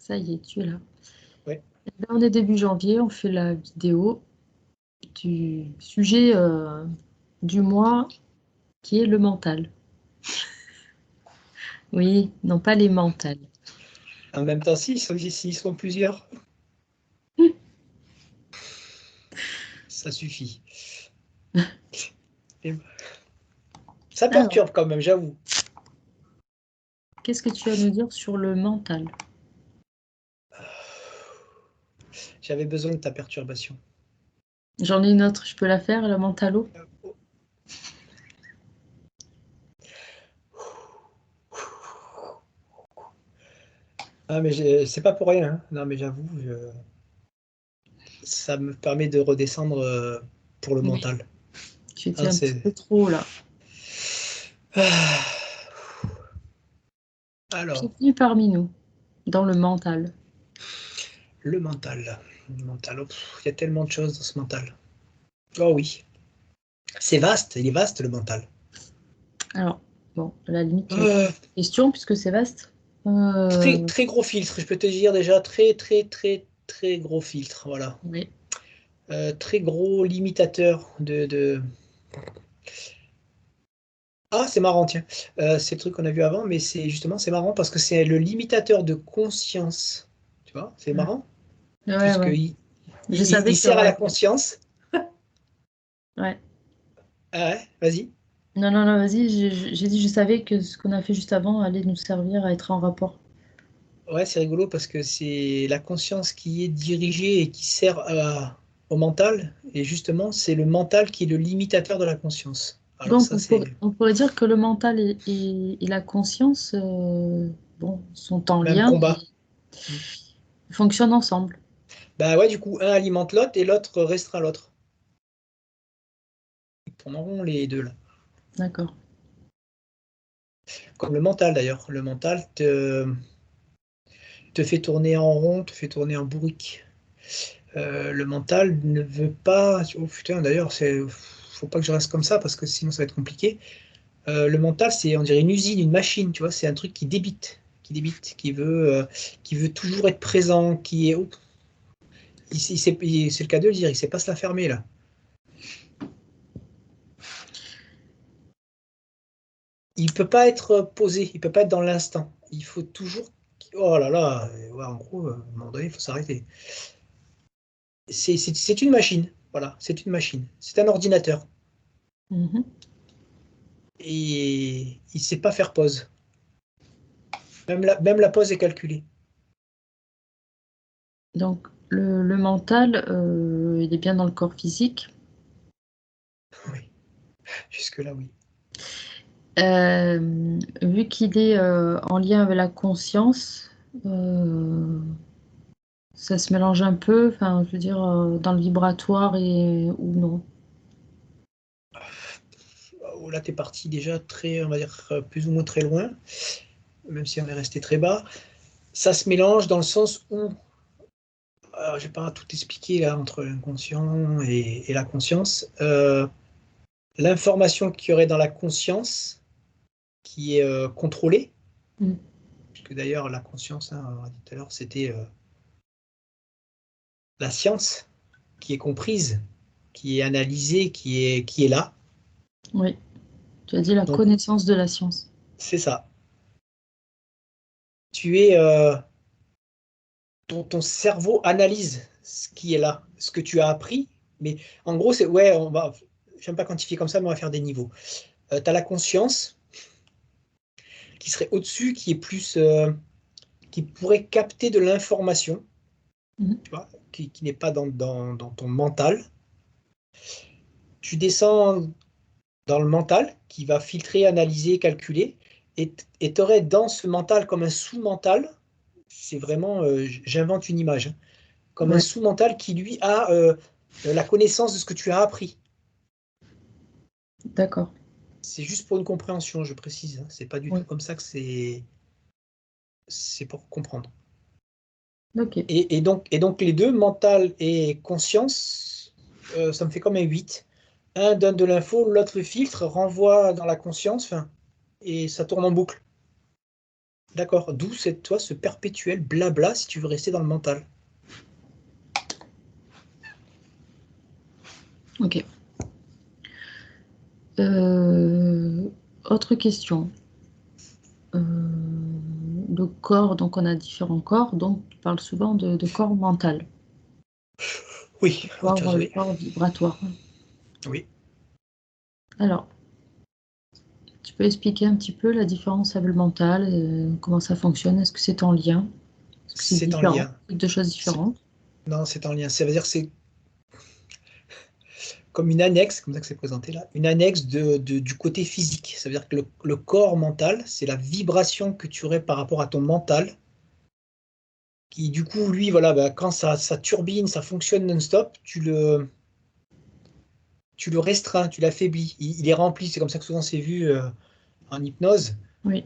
Ça y est, tu es là. Ouais. Là, on est début janvier, on fait la vidéo du sujet du mois qui est le mental. Oui, non pas les mentales. En même temps, si, s'ils sont plusieurs, ça suffit. Et ça Alors, perturbe quand même, j'avoue. qu'est-ce que tu as à nous dire sur le mental? J'avais besoin de ta perturbation. J'en ai une autre, je peux la faire, le mentalo? Ah, mais c'est pas pour rien, hein. Non, mais j'avoue, ça me permet de redescendre pour le Oui. mental. Tu étais Hein, un petit peu trop là. Ah. Alors, Bienvenue parmi nous, dans le mental. le mental. Le mental. Oh, il y a tellement de choses dans ce mental. Oh oui. C'est vaste, il est vaste le mental. Alors, bon, à la limite, tu réponds à Euh, la question puisque c'est vaste. très, très gros filtre, je peux te dire déjà, très, très, très, très gros filtre, voilà. Oui. Très gros limitateur de... Ah, c'est marrant, tiens. C'est le truc qu'on a vu avant, mais c'est justement, c'est marrant parce que c'est le limitateur de conscience. Tu vois, c'est marrant, Ouais, ouais. puisqu'il Je savais il qu'il y sert à aurait la un... conscience. Ouais. Ah ouais, vas-y. Non, non, non, vas-y, j'ai dit, je savais que ce qu'on a fait juste avant allait nous servir à être en rapport. Ouais, c'est rigolo parce que c'est la conscience qui est dirigée et qui sert au mental. Et justement, c'est le mental qui est le limitateur de la conscience. Alors Donc, ça, c'est on pourrait dire que le mental et la conscience, bon, sont en même lien combat. et Mm. fonctionnent ensemble. Bah ouais, du coup, un alimente l'autre et l'autre restreint l'autre. Ils tournent en rond les deux là. D'accord. Comme le mental d'ailleurs. Le mental te fait tourner en rond, te fait tourner en bourrique. Le mental ne veut pas. Oh putain, d'ailleurs, faut pas que je reste comme ça parce que sinon ça va être compliqué. Le mental, c'est, on dirait une usine, une machine, tu vois, c'est un truc qui débite, qui veut toujours être présent, qui est. Oh, c'est le cas de le dire, il sait pas se la fermer là. Il peut pas être posé, il peut pas être dans l'instant. Il faut toujours. Oh là là, ouais, en gros, à un moment donné, il faut s'arrêter. C'est une machine, voilà, c'est une machine, c'est un ordinateur. Mhm. Et il sait pas faire pause. Même la pause est calculée. Donc, le mental, il est bien dans le corps physique. Oui, jusque-là, oui. Vu qu'il est en lien avec la conscience, euh, ça se mélange un peu, enfin, je veux dire, dans le vibratoire et ou non. Oh, là, t'es parti déjà très, on va dire, plus ou moins très loin, même si on est resté très bas. Ça se mélange dans le sens où, alors, je vais pas tout expliquer là entre l'inconscient et la conscience. L'information qu'il y aurait dans la conscience, qui est contrôlée, Mm. puisque d'ailleurs la conscience, hein, on a dit tout à l'heure, c'était la science qui est comprise, qui est analysée, qui est là. Oui, tu as dit la Donc, connaissance de la science. c'est ça. Tu es, ton cerveau analyse ce qui est là, ce que tu as appris. Mais en gros, ouais, j'aime pas quantifier comme ça, mais on va faire des niveaux. Tu as la conscience qui serait au-dessus, qui est plus, qui pourrait capter de l'information, Mhm. tu vois, qui n'est pas dans ton mental. Tu descends dans le mental, qui va filtrer, analyser, calculer, et tu aurais dans ce mental comme un sous-mental, c'est vraiment, j'invente une image, hein, comme un Ouais, sous-mental qui, lui, a la connaissance de ce que tu as appris. d'accord. C'est juste pour une compréhension, je précise, hein. C'est pas du tout Oui, comme ça que c'est pour comprendre. ok. Et donc les deux, mental et conscience, ça me fait comme un 8. Un donne de l'info, l'autre le filtre, renvoie dans la conscience, enfin, et ça tourne en boucle. D'accord. D'où ce perpétuel blabla si tu veux rester dans le mental. Ok. Euh, Autre question. Le corps, donc on a différents corps, donc tu parles souvent de corps mental, Oui, tu as le raison. corps vibratoire. Oui. Alors, tu peux expliquer un petit peu la différence avec le mental, comment ça fonctionne? Est-ce que c'est en lien? Est-ce que c'est C'est en différent? lien. C'est deux choses C'est- différentes. Non, c'est en lien. Ça veut dire que c'est comme une annexe, comme ça que c'est présenté là, une annexe du côté physique. Ça veut dire que le corps mental, c'est la vibration que tu aurais par rapport à ton mental, qui du coup, lui, voilà, bah, quand ça turbine, ça fonctionne non-stop, tu le restreins, tu l'affaiblis. Il est rempli, c'est comme ça que souvent c'est vu en hypnose. Oui.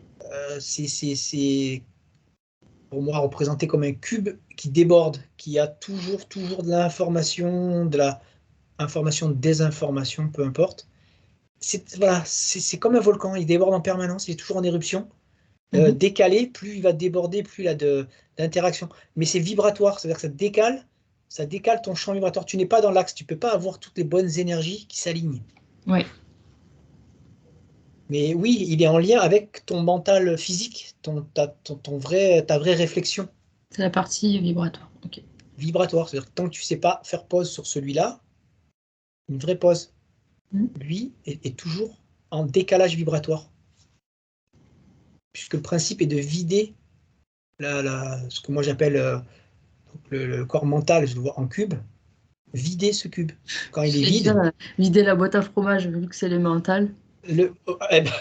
C'est pour moi représenté comme un cube qui déborde, qui a toujours de l'information, de la information, désinformation, peu importe. Voilà, c'est comme un volcan, il déborde en permanence, il est toujours en éruption. Mhm. Décalé, plus il va déborder, plus il a d'interaction. Mais c'est vibratoire, c'est-à-dire que ça décale ton champ vibratoire. Tu n'es pas dans l'axe, tu peux pas avoir toutes les bonnes énergies qui s'alignent. Oui, Mais oui, il est en lien avec ton mental physique, ta vraie réflexion c'est la partie vibratoire. Ok. vibratoire. C'est-à-dire que tant que tu sais pas faire pause sur celui-là, une vraie pause, Mhm. lui est toujours en décalage vibratoire. Puisque le principe est de vider ce que moi j'appelle le corps mental, je le vois en cube, vider ce cube. Quand il est J'allais dire, vide, vider la boîte à fromage vu que c'est le mental. eh ben,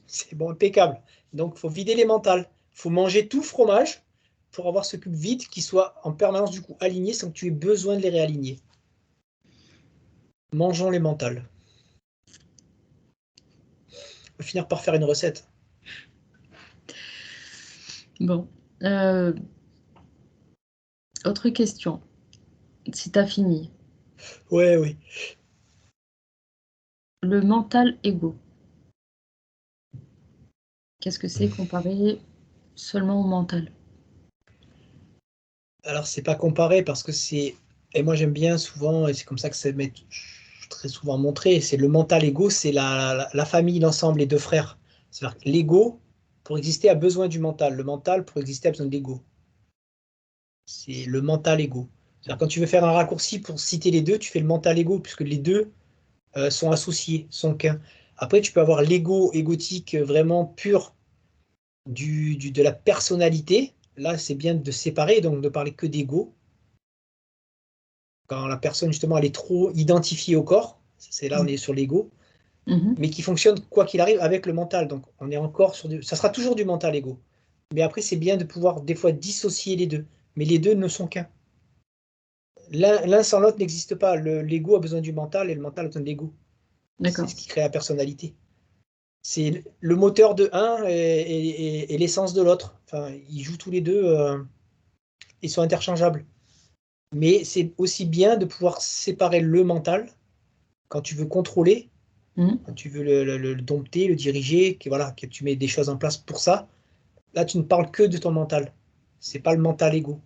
c'est bon, impeccable. Donc, il faut vider les mentales. Il faut manger tout le fromage pour avoir ce cube vide qui soit en permanence du coup aligné sans que tu aies besoin de les réaligner. Mangeons les mentales. On va finir par faire une recette. Bon. Euh, Autre question. Si tu as fini. Ouais, oui. Le mental ego. Qu'est-ce que c'est comparé seulement au mental? Alors, c'est pas comparé parce que c'est. Et moi, j'aime bien souvent, et c'est comme ça que ça m'est très souvent montré, c'est le mental ego, c'est la famille, l'ensemble, les deux frères. C'est-à-dire que l'ego, pour exister, a besoin du mental. Le mental, pour exister, a besoin de l'ego. C'est le mental ego. C'est-à-dire quand tu veux faire un raccourci pour citer les deux, tu fais le mental ego, puisque les deux sont associés, sont qu'un. Après, tu peux avoir l'ego égotique vraiment pur de la personnalité. Là, c'est bien de séparer, donc de parler que d'ego. Quand la personne, justement, elle est trop identifiée au corps, c'est là on est sur l'ego, Mhm. mais qui fonctionne, quoi qu'il arrive, avec le mental. Donc, on est encore sur ça sera toujours du mental ego. Mais après, c'est bien de pouvoir, des fois, dissocier les deux. Mais les deux ne sont qu'un. L'un sans l'autre n'existe pas. L'ego a besoin du mental et le mental a besoin de l'ego. C'est D'accord. ce qui crée la personnalité. C'est le moteur de un et l'essence de l'autre. Enfin, ils jouent tous les deux, ils sont interchangeables. Mais c'est aussi bien de pouvoir séparer le mental quand tu veux contrôler, Mhm. quand tu veux le dompter, le diriger, voilà, que tu mets des choses en place pour ça. Là, tu ne parles que de ton mental. C'est pas le mental ego.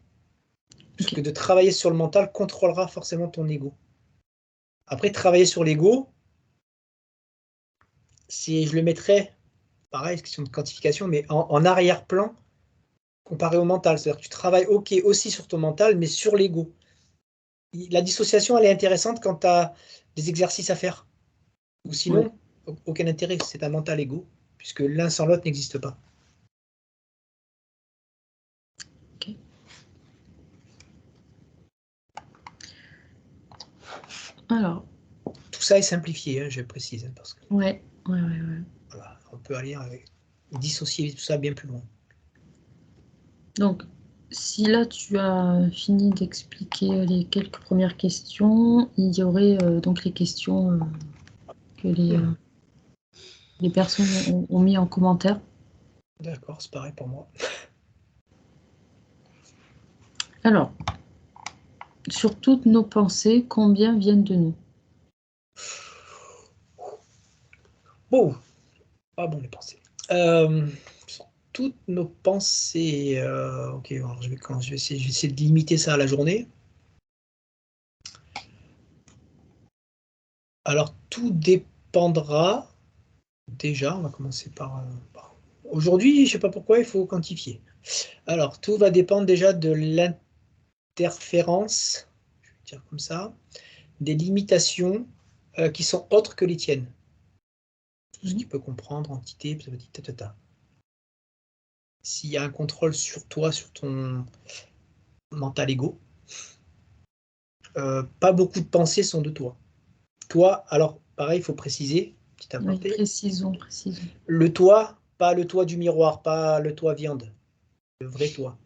Parce Ok. que de travailler sur le mental contrôlera forcément ton ego. Après, travailler sur l'ego, si je le mettrais, pareil, question de quantification, mais en arrière-plan comparé au mental. C'est-à-dire que tu travailles ok aussi sur ton mental, mais sur l'ego. La dissociation, elle est intéressante quand tu as des exercices à faire. Ou Oui. sinon, aucun intérêt, c'est un mental ego, puisque l'un sans l'autre n'existe pas. Ok. Alors, Tout ça est simplifié, hein, je précise, hein, parce que ouais, ouais, ouais, ouais. voilà, on peut aller dissocier tout ça bien plus loin. Donc, si là tu as fini d'expliquer les quelques premières questions, il y aurait donc les questions que Hmm. les personnes ont mis en commentaire. D'accord, c'est pareil pour moi. Alors, sur toutes nos pensées, combien viennent de nous? Bon, pas bon les pensées. toutes nos pensées. Ok, alors je vais essayer de limiter ça à la journée. Alors, tout dépendra. Déjà, on va commencer par... Aujourd'hui, je ne sais pas pourquoi, il faut quantifier. Alors, tout va dépendre déjà de l'interférence, je vais dire comme ça, des limitations qui sont autres que les tiennes. Tout ce qui peut comprendre, entité, ta. S'il y a un contrôle sur toi, sur ton mental ego, pas beaucoup de pensées sont de toi. Toi, alors, pareil, il faut préciser, petit Oui, aparté, précisons. le toi, pas le toi du miroir, pas le toi viande, le vrai toi.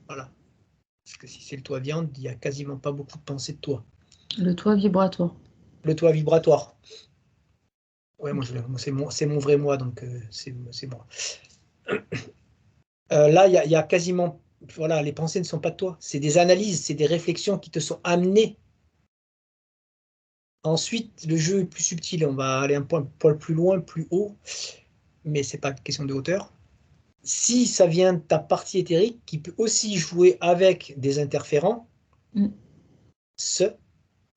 Voilà. Parce que si c'est le toi viande, il n'y a quasiment pas beaucoup de pensées de toi. Le toit vibratoire. Le toi vibratoire. Ouais, moi, Ok. c'est mon vrai moi, donc c'est moi. Là, il y a quasiment... Voilà, les pensées ne sont pas de toi. C'est des analyses, c'est des réflexions qui te sont amenées. Ensuite, le jeu est plus subtil. On va aller un poil plus loin, plus haut, mais c'est pas question de hauteur. Si ça vient de ta partie éthérique, qui peut aussi jouer avec des interférents, Mm.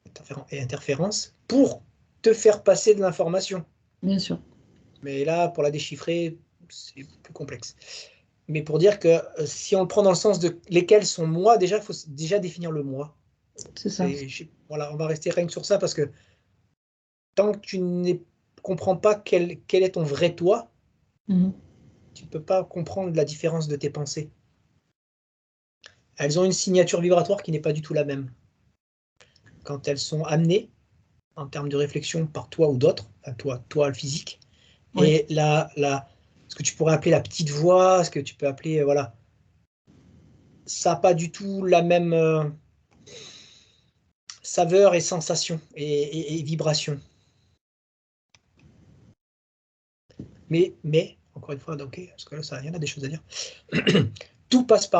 interférents et interférences, pour te faire passer de l'information. Bien sûr. Mais là, pour la déchiffrer, c'est plus complexe. Mais pour dire que si on le prend dans le sens de lesquels sont moi, déjà, il faut déjà définir le moi. C'est ça. Voilà, on va rester rien que sur ça parce que tant que tu ne comprends pas quel est ton vrai toi, Mhm. tu ne peux pas comprendre la différence de tes pensées. Elles ont une signature vibratoire qui n'est pas du tout la même. Quand elles sont amenées, en termes de réflexion, par toi ou d'autres, enfin toi le physique, Oui. et ce que tu pourrais appeler la petite voix, ce que tu peux appeler, voilà, ça n'a pas du tout la même saveur et sensation et vibration. Mais, encore une fois, ok, parce que là, il y en a des choses à dire. Tout passe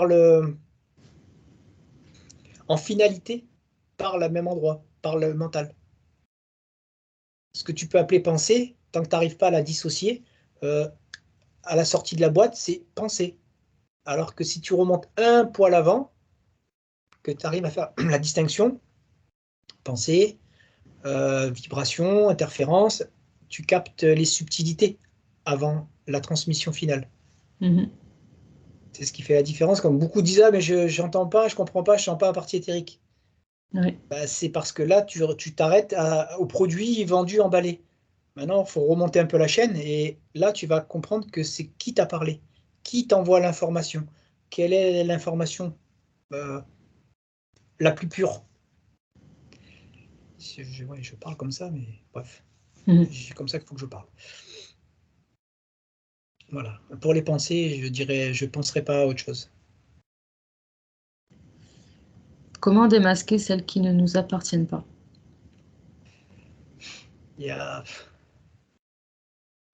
en finalité, par le même endroit, par le mental. Ce que tu peux appeler pensée, tant que tu n'arrives pas à la dissocier, euh, à la sortie de la boîte, c'est pensée. Alors que si tu remontes un poil avant, que tu arrives à faire la distinction, pensée, vibration, interférence, tu captes les subtilités avant la transmission finale. Mhm. C'est ce qui fait la différence. Comme beaucoup disent, ah, mais je n'entends pas, je comprends pas, je sens pas la partie éthérique. Oui. Bah, c'est parce que là, tu t'arrêtes au produit vendu, emballé. Maintenant, il faut remonter un peu la chaîne et là, tu vas comprendre que c'est qui t'a parlé, qui t'envoie l'information, quelle est l'information euh, la plus pure. Ouais, je parle comme ça, mais bref, Mhm. c'est comme ça qu'il faut que je parle. Voilà. Pour les pensées, je dirais, je ne penserai pas à autre chose. Comment démasquer celles qui ne nous appartiennent pas? Il y a,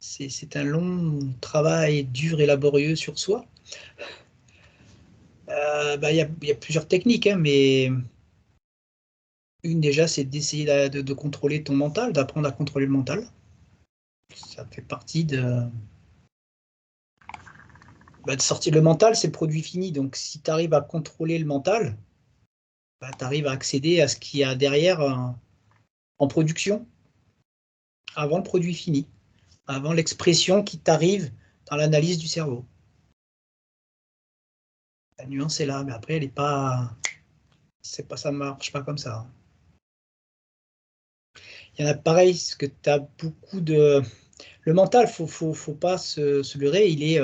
c'est un long travail dur et laborieux sur soi. Il y a plusieurs techniques, hein, mais une déjà, c'est d'essayer de contrôler ton mental, d'apprendre à contrôler le mental. Ça fait partie de sortir. Le mental, c'est le produit fini. Donc, si tu arrives à contrôler le mental, tu arrives à accéder à ce qu'il y a derrière en production avant le produit fini, avant l'expression qui t'arrive dans l'analyse du cerveau. La nuance est là, mais après, elle est pas. C'est pas, ça marche pas comme ça. Il y en a pareil, parce que tu as beaucoup de. Le mental, faut pas se leurrer, il est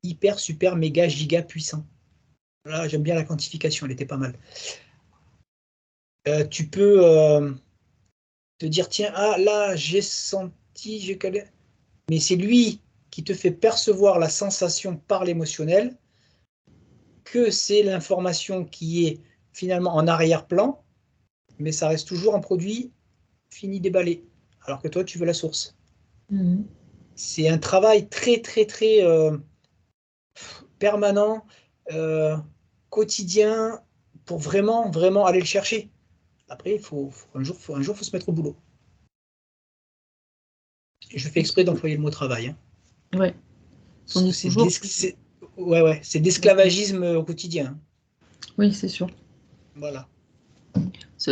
hyper, super, méga, giga puissant. Là, j'aime bien la quantification, elle était pas mal. Tu peux te dire, tiens, ah là, j'ai senti, j'ai calé. Mais c'est lui qui te fait percevoir la sensation par l'émotionnel, que c'est l'information qui est finalement en arrière-plan, mais ça reste toujours un produit fini déballé, alors que toi, tu veux la source. Mhm. C'est un travail très, très, très permanent, euh, quotidien, pour vraiment, vraiment aller le chercher. Après, un jour, faut se mettre au boulot. Et je fais exprès d'employer le mot travail, hein. Ouais. On dit toujours. Ouais, c'est d'esclavagisme au quotidien. Oui, c'est sûr. Voilà.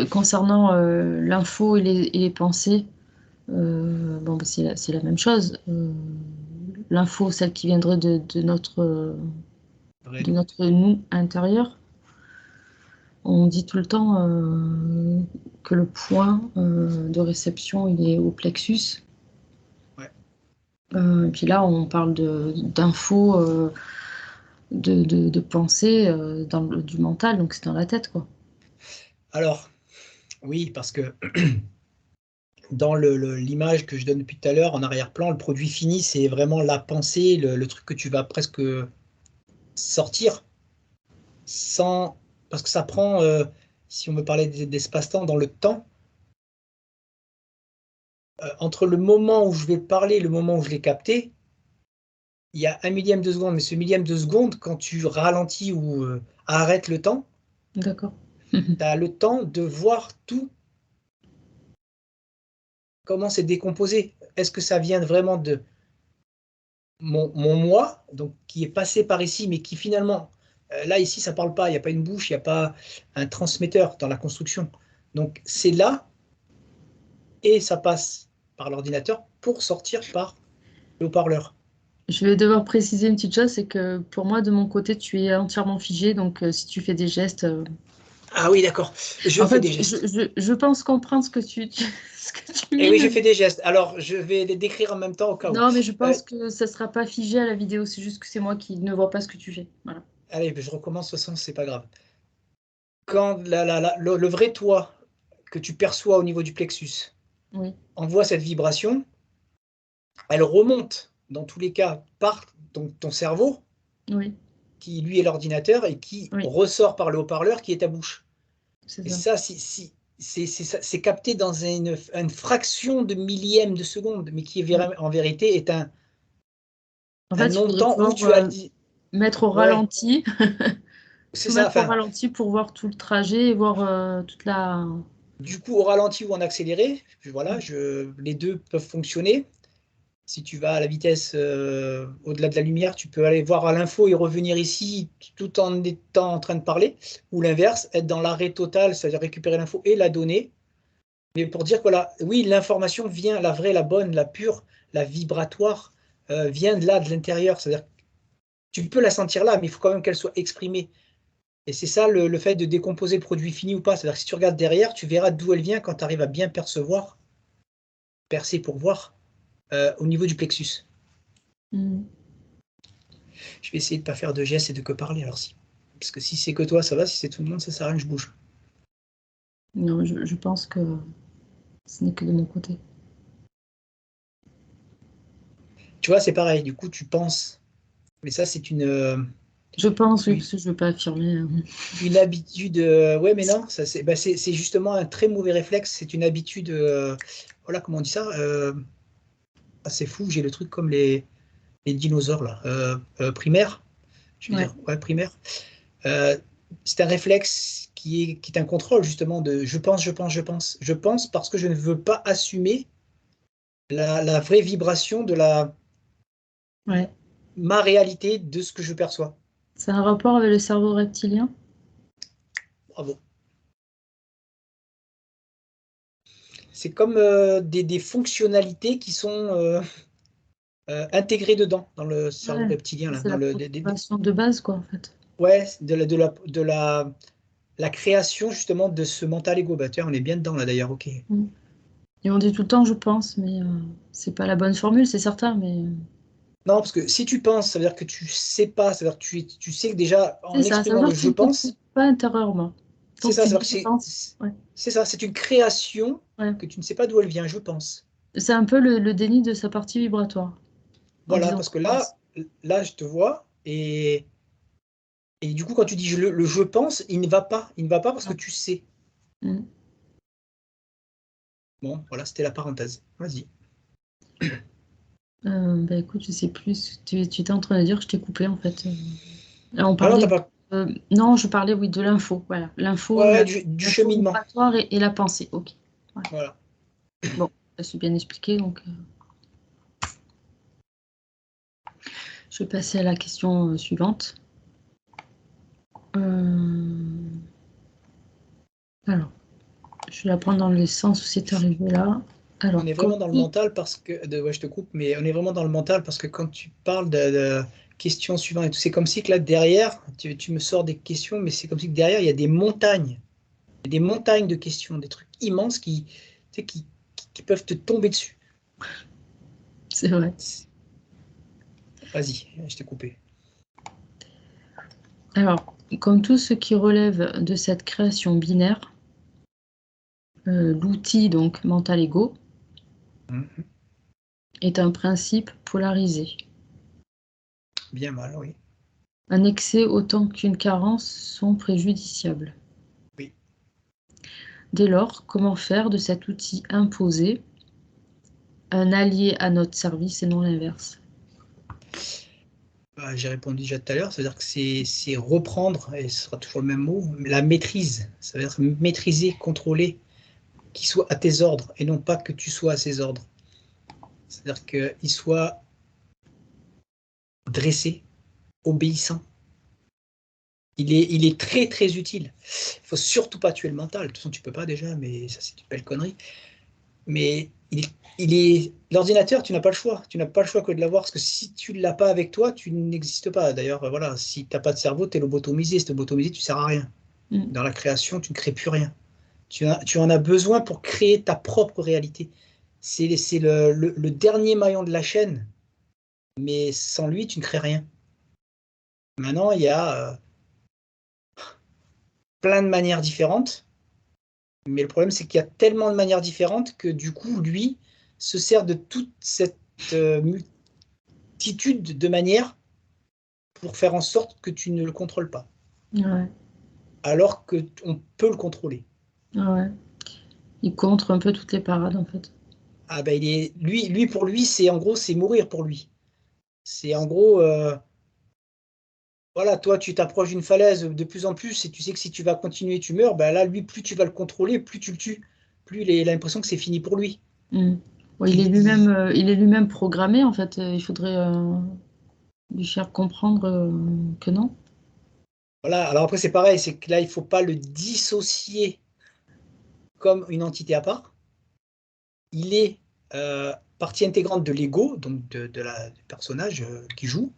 Concernant l'info et les pensées, bon, bah, c'est la même chose. L'info, celle qui viendrait de Vrai, de nous. notre nous intérieur, on dit tout le temps que le point de réception, il est au plexus. Ouais. Puis là, on parle d'infos, de pensée du mental, donc c'est dans la tête, quoi. Alors, oui, parce que dans l'image que je donne depuis tout à l'heure, en arrière-plan, le produit fini, c'est vraiment la pensée, le truc que tu vas presque sortir sans... Parce que ça prend, si on veut parler d'espace-temps, dans le temps, entre le moment où je vais parler et le moment où je l'ai capté, il y a un millième de seconde. Mais ce millième de seconde, quand tu ralentis ou arrêtes le temps, D'accord. tu as le temps de voir tout, comment c'est décomposé. Est-ce que ça vient vraiment de mon moi, donc qui est passé par ici, mais qui finalement, là, ici, ça parle pas, il n'y a pas une bouche, il n'y a pas un transmetteur dans la construction. Donc, c'est là, et ça passe par l'ordinateur pour sortir par le haut-parleur. Je vais devoir préciser une petite chose, c'est que pour moi, de mon côté, tu es entièrement figé, donc si tu fais des gestes... Ah oui, d'accord, je En fais fait, des gestes. je pense comprendre ce que ce que tu Et oui, mimes. je fais des gestes. Alors, je vais les décrire en même temps au cas où. Non, mais je Euh, pense que ça sera pas figé à la vidéo, c'est juste que c'est moi qui ne vois pas ce que tu fais. Voilà. allez, je recommence, de toute façon, c'est pas grave. Quand le vrai toi que tu perçois au niveau du plexus Oui, envoie cette vibration, elle remonte, dans tous les cas, par ton cerveau, oui, qui lui est l'ordinateur, et qui oui, ressort par le haut-parleur, qui est ta bouche. c'est Et ça. ça, c'est capté dans une fraction de millième de seconde, mais qui Oui. en vérité est En un fait, il faudrait non-temps où pouvoir tu as dit, mettre au ouais, ralenti, c'est tout ça, mettre au enfin, ralenti pour voir tout le trajet et voir toute la... du coup, au ralenti ou en accéléré, voilà, les deux peuvent fonctionner. Si tu vas à la vitesse au-delà de la lumière, tu peux aller voir à l'info et revenir ici tout en étant en train de parler, ou l'inverse, être dans l'arrêt total, c'est-à-dire récupérer l'info et la donner. Mais pour dire que voilà, oui, l'information vient, la vraie, la bonne, la pure, la vibratoire, vient de là, de l'intérieur. C'est-à-dire que tu peux la sentir là, mais il faut quand même qu'elle soit exprimée. Et c'est ça le fait de décomposer le produit fini ou pas. C'est-à-dire que si tu regardes derrière, tu verras d'où elle vient quand tu arrives à bien percevoir, percer pour voir, au niveau du plexus. Mm. Je vais essayer de ne pas faire de gestes et de que parler alors si. Parce que si c'est que toi, ça va, si c'est tout le monde, ça sert à rien que je bouge. Non, je pense que ce n'est que de mon côté. Tu vois, c'est pareil, du coup, tu penses. Mais ça, c'est Je pense, oui, une, parce que je ne veux pas affirmer. une habitude. Ouais, mais non, ça, c'est justement un très mauvais réflexe. C'est une habitude. Voilà, comment on dit ça ah, c'est fou, j'ai le truc comme les dinosaures, là. Primaire, je veux Ouais. dire, ouais, primaire. Euh, c'est un réflexe qui est un contrôle, justement, de je pense, je pense, je pense. Je pense parce que je ne veux pas assumer la vraie vibration de Ouais. ma réalité de ce que je perçois. C'est un rapport avec le cerveau reptilien? Bravo. C'est comme des fonctionnalités qui sont intégrées dedans, dans le cerveau Ouais. reptilien, là, C'est dans la programmation de base, quoi, en fait. ouais, la création justement de ce mental ego. Bah, tiens, on est bien dedans là d'ailleurs, ok. Mm. Et on dit tout le temps, je pense, mais c'est pas la bonne formule, c'est certain, mais Non, parce que si tu penses, ça veut dire que tu sais pas, ça veut dire que tu sais que déjà c'est en ça. Ça veut exprimant dire le que tu je ne t'exprimes pense, pas intérieurement. c'est Donc ça, tu ça veut dis, dire que je pense. Ouais. c'est ça, c'est une création Ouais. que tu ne sais pas d'où elle vient, je pense. C'est un peu le déni de sa partie vibratoire, en Voilà, disant parce je que pense. là, je te vois, et du coup, quand tu dis le je pense, il ne va pas. Il ne va pas parce que Non. tu sais. Mm. Bon, voilà, c'était la parenthèse. Vas-y. Bah écoute, je sais plus. Tu étais en train de dire, je t'ai coupé en fait. Là, on Ah non, t'as parlait. pas. Non, je parlais, oui, de l'info. Voilà, l'info, Ouais, du l'info cheminement. vibratoire et la pensée. Ok. Voilà. Voilà. Bon, ça c'est bien expliqué, donc. Je vais passer à la question suivante. Alors, je vais la prendre dans le sens où c'est arrivé là. On Alors, est vraiment dans le mental parce que, ouais, je te coupe, mais on est vraiment dans le mental parce que quand tu parles de questions suivantes et tout, c'est comme si que là derrière, tu me sors des questions, mais c'est comme si que derrière, il y a des montagnes de questions, des trucs immenses tu sais, qui peuvent te tomber dessus. c'est vrai. Vas-y, je t'ai coupé. Alors, comme tout ce qui relève de cette création binaire, l'outil donc mental ego Mhm. est un principe polarisé. Bien mal, oui. Un excès autant qu'une carence sont préjudiciables. Oui. Dès lors, comment faire de cet outil imposé un allié à notre service et non l'inverse? Bah, j'ai répondu déjà tout à l'heure, c'est-à-dire que c'est reprendre, et ce sera toujours le même mot, la maîtrise. Ça veut dire maîtriser, contrôler, qu'il soit à tes ordres et non pas que tu sois à ses ordres. C'est-à-dire qu'il soit dressé, obéissant. Il est très très utile. Il faut surtout pas tuer le mental. De toute façon, tu peux pas déjà, mais ça c'est une belle connerie. Mais l'ordinateur, tu n'as pas le choix. Tu n'as pas le choix que de l'avoir parce que si tu ne l'as pas avec toi, tu n'existes pas. D'ailleurs, voilà, si tu n'as pas de cerveau, tu es lobotomisé. Si tu es lobotomisé, tu ne sers à rien. Mm. Dans la création, tu ne crées plus rien. Tu en as besoin pour créer ta propre réalité. C'est le dernier maillon de la chaîne, mais sans lui, tu ne crées rien. Maintenant, il y a plein de manières différentes, mais le problème, c'est qu'il y a tellement de manières différentes que du coup, lui se sert de toute cette multitude de manières pour faire en sorte que tu ne le contrôles pas, Ouais, alors que on peut le contrôler. ouais. Il contre un peu toutes les parades en fait. Ah ben, lui pour lui, c'est en gros, c'est mourir pour lui. C'est en gros, voilà, toi, tu t'approches d'une falaise de plus en plus et tu sais que si tu vas continuer, tu meurs. Ben là, lui, plus tu vas le contrôler, plus tu le tues. Plus il a l'impression que c'est fini pour lui. Mm. Ouais, Il- il est lui-même programmé en fait. Il faudrait lui faire comprendre que non. Voilà, alors après, c'est pareil, c'est que là, il ne faut pas le dissocier comme une entité à part. Il est partie intégrante de l'ego, donc du personnage qui joue.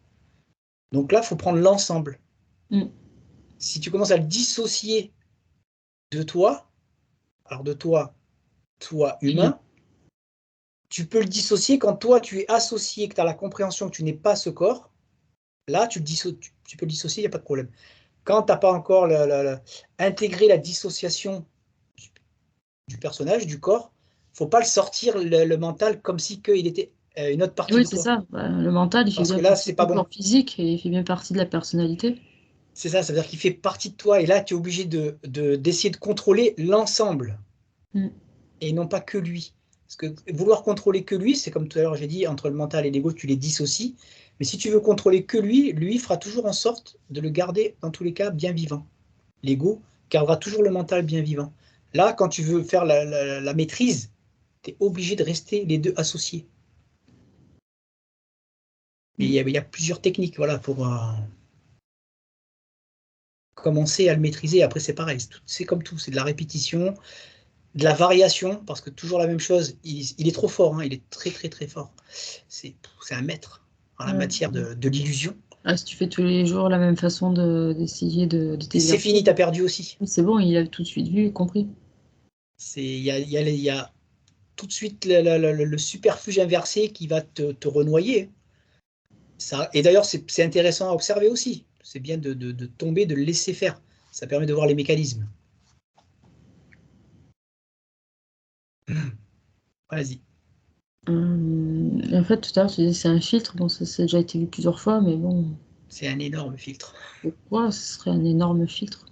Donc là, il faut prendre l'ensemble. Mm. Si tu commences à le dissocier de toi, alors de toi, toi Oui, humain, tu peux le dissocier quand toi, tu es associé, que tu as la compréhension que tu n'es pas ce corps. Là, tu peux le dissocier, il n'y a pas de problème. Quand tu n'as pas encore intégré la dissociation du, du personnage, du corps, il ne faut pas le sortir le mental comme si il était une autre partie oui, de c'est toi. ça. Bah, le mental, il fait Parce bien que là, partie c'est pas du bon. corps physique et il fait bien partie de la personnalité. C'est ça veut dire qu'il fait partie de toi. Et là, tu es obligé d'essayer de contrôler l'ensemble Mm. et non pas que lui. Parce que vouloir contrôler que lui, c'est comme tout à l'heure j'ai dit, entre le mental et l'ego, tu les dissocies. Mais si tu veux contrôler que lui fera toujours en sorte de le garder, dans tous les cas, bien vivant. L'ego gardera toujours le mental bien vivant. Là, quand tu veux faire la maîtrise, tu es obligé de rester les deux associés. Et Mm. il y a plusieurs techniques voilà, pour commencer à le maîtriser. Après, c'est pareil, c'est comme tout, c'est de la répétition, de la variation, parce que toujours la même chose, il est trop fort, hein, il est très très très fort. C'est un maître en la Ouais. matière de l'illusion. Ah, si tu fais tous les jours la même façon d'essayer de Et c'est t'exercer, fini, t'as perdu aussi. c'est bon, il a tout de suite vu et compris. Il y a tout de suite le superfuge inversé qui va te renoyer. Ça, et d'ailleurs, c'est intéressant à observer aussi. C'est bien de tomber, de le laisser faire. Ça permet de voir les mécanismes. Vas-y. En fait, tout à l'heure, tu disais c'est un filtre. Bon, ça a déjà été vu plusieurs fois, mais bon, C'est un énorme filtre. pourquoi ce serait un énorme filtre?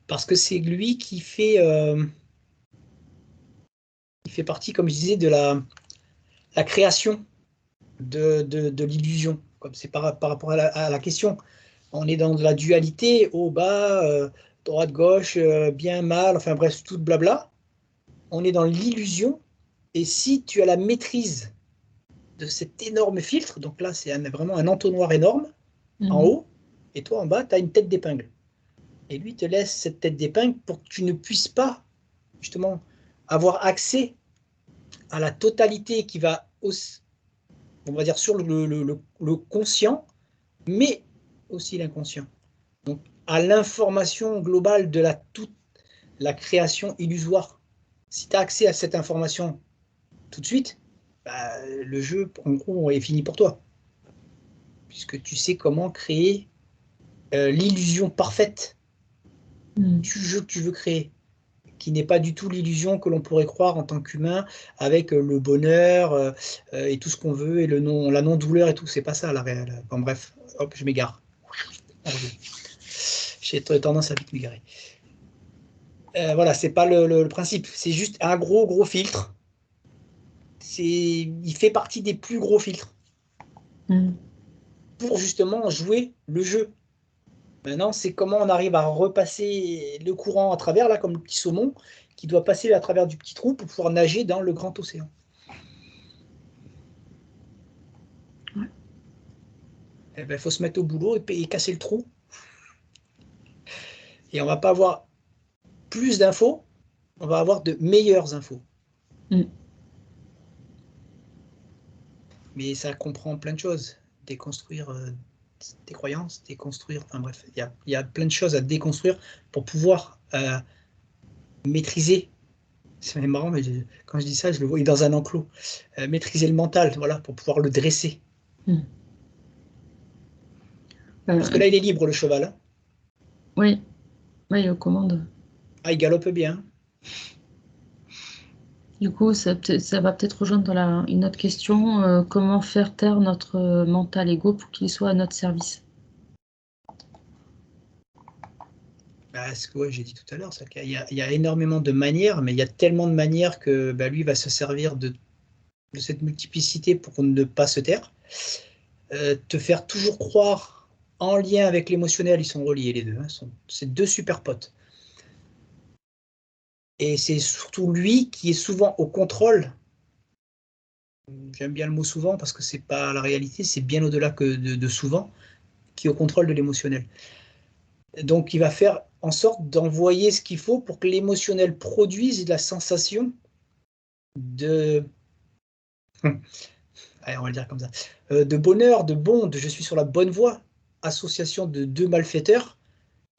Parce que c'est lui qui fait partie, comme je disais, de la création de l'illusion. Comme c'est par rapport à la question. On est dans de la dualité, haut, bas, droite, gauche, bien, mal, enfin bref, tout blabla. On est dans l'illusion. Et si tu as la maîtrise de cet énorme filtre. Donc là, c'est vraiment un entonnoir énorme en Mhm. haut, et toi en bas, tu as une tête d'épingle. Et lui te laisse cette tête d'épingle pour que tu ne puisses pas justement avoir accès à la totalité qui va, on va dire, sur le conscient, mais aussi l'inconscient. Donc à l'information globale de toute la création illusoire. Si tu as accès à cette information tout de suite, bah, le jeu, en gros, est fini pour toi. Puisque tu sais comment créer l'illusion parfaite Mhm. du jeu que tu veux créer, qui n'est pas du tout l'illusion que l'on pourrait croire en tant qu'humain, avec le bonheur et tout ce qu'on veut, et la non-douleur et tout. C'est pas ça, la réelle. Bon, bref, hop, je m'égare. J'ai tendance à vite m'égarer. Voilà, c'est pas le principe. C'est juste un gros filtre. Il fait partie des plus gros filtres Mhm. pour justement jouer le jeu. Maintenant, c'est comment on arrive à repasser le courant à travers, là, comme le petit saumon, qui doit passer à travers du petit trou pour pouvoir nager dans le grand océan. Ouais. Eh ben, faut se mettre au boulot et casser le trou. Et on va pas avoir plus d'infos, on va avoir de meilleures infos. Mhm. Mais ça comprend plein de choses. Déconstruire tes croyances, déconstruire, enfin bref, il y a plein de choses à déconstruire pour pouvoir maîtriser. C'est marrant, mais quand je dis ça, je le vois dans un enclos. Maîtriser le mental, voilà, pour pouvoir le dresser. Mhm. Parce que là, il est libre, le cheval, hein. Oui, oui, aux commandes. Ah, il galope bien. Du coup, ça va peut-être rejoindre une autre question. Comment faire taire notre mental ego pour qu'il soit à notre service? Bah, ce que ouais, j'ai dit tout à l'heure, c'est qu'il y a énormément de manières, mais il y a tellement de manières que bah, lui va se servir de cette multiplicité pour ne pas se taire. Te faire toujours croire en lien avec l'émotionnel, ils sont reliés les deux, hein, c'est deux super potes. Et c'est surtout lui qui est souvent au contrôle. J'aime bien le mot souvent parce que c'est pas la réalité, c'est bien au-delà que de souvent, qui est au contrôle de l'émotionnel. Donc il va faire en sorte d'envoyer ce qu'il faut pour que l'émotionnel produise la sensation de, allez, on va le dire comme ça, de bonheur, de bon, de je suis sur la bonne voie, association de deux malfaiteurs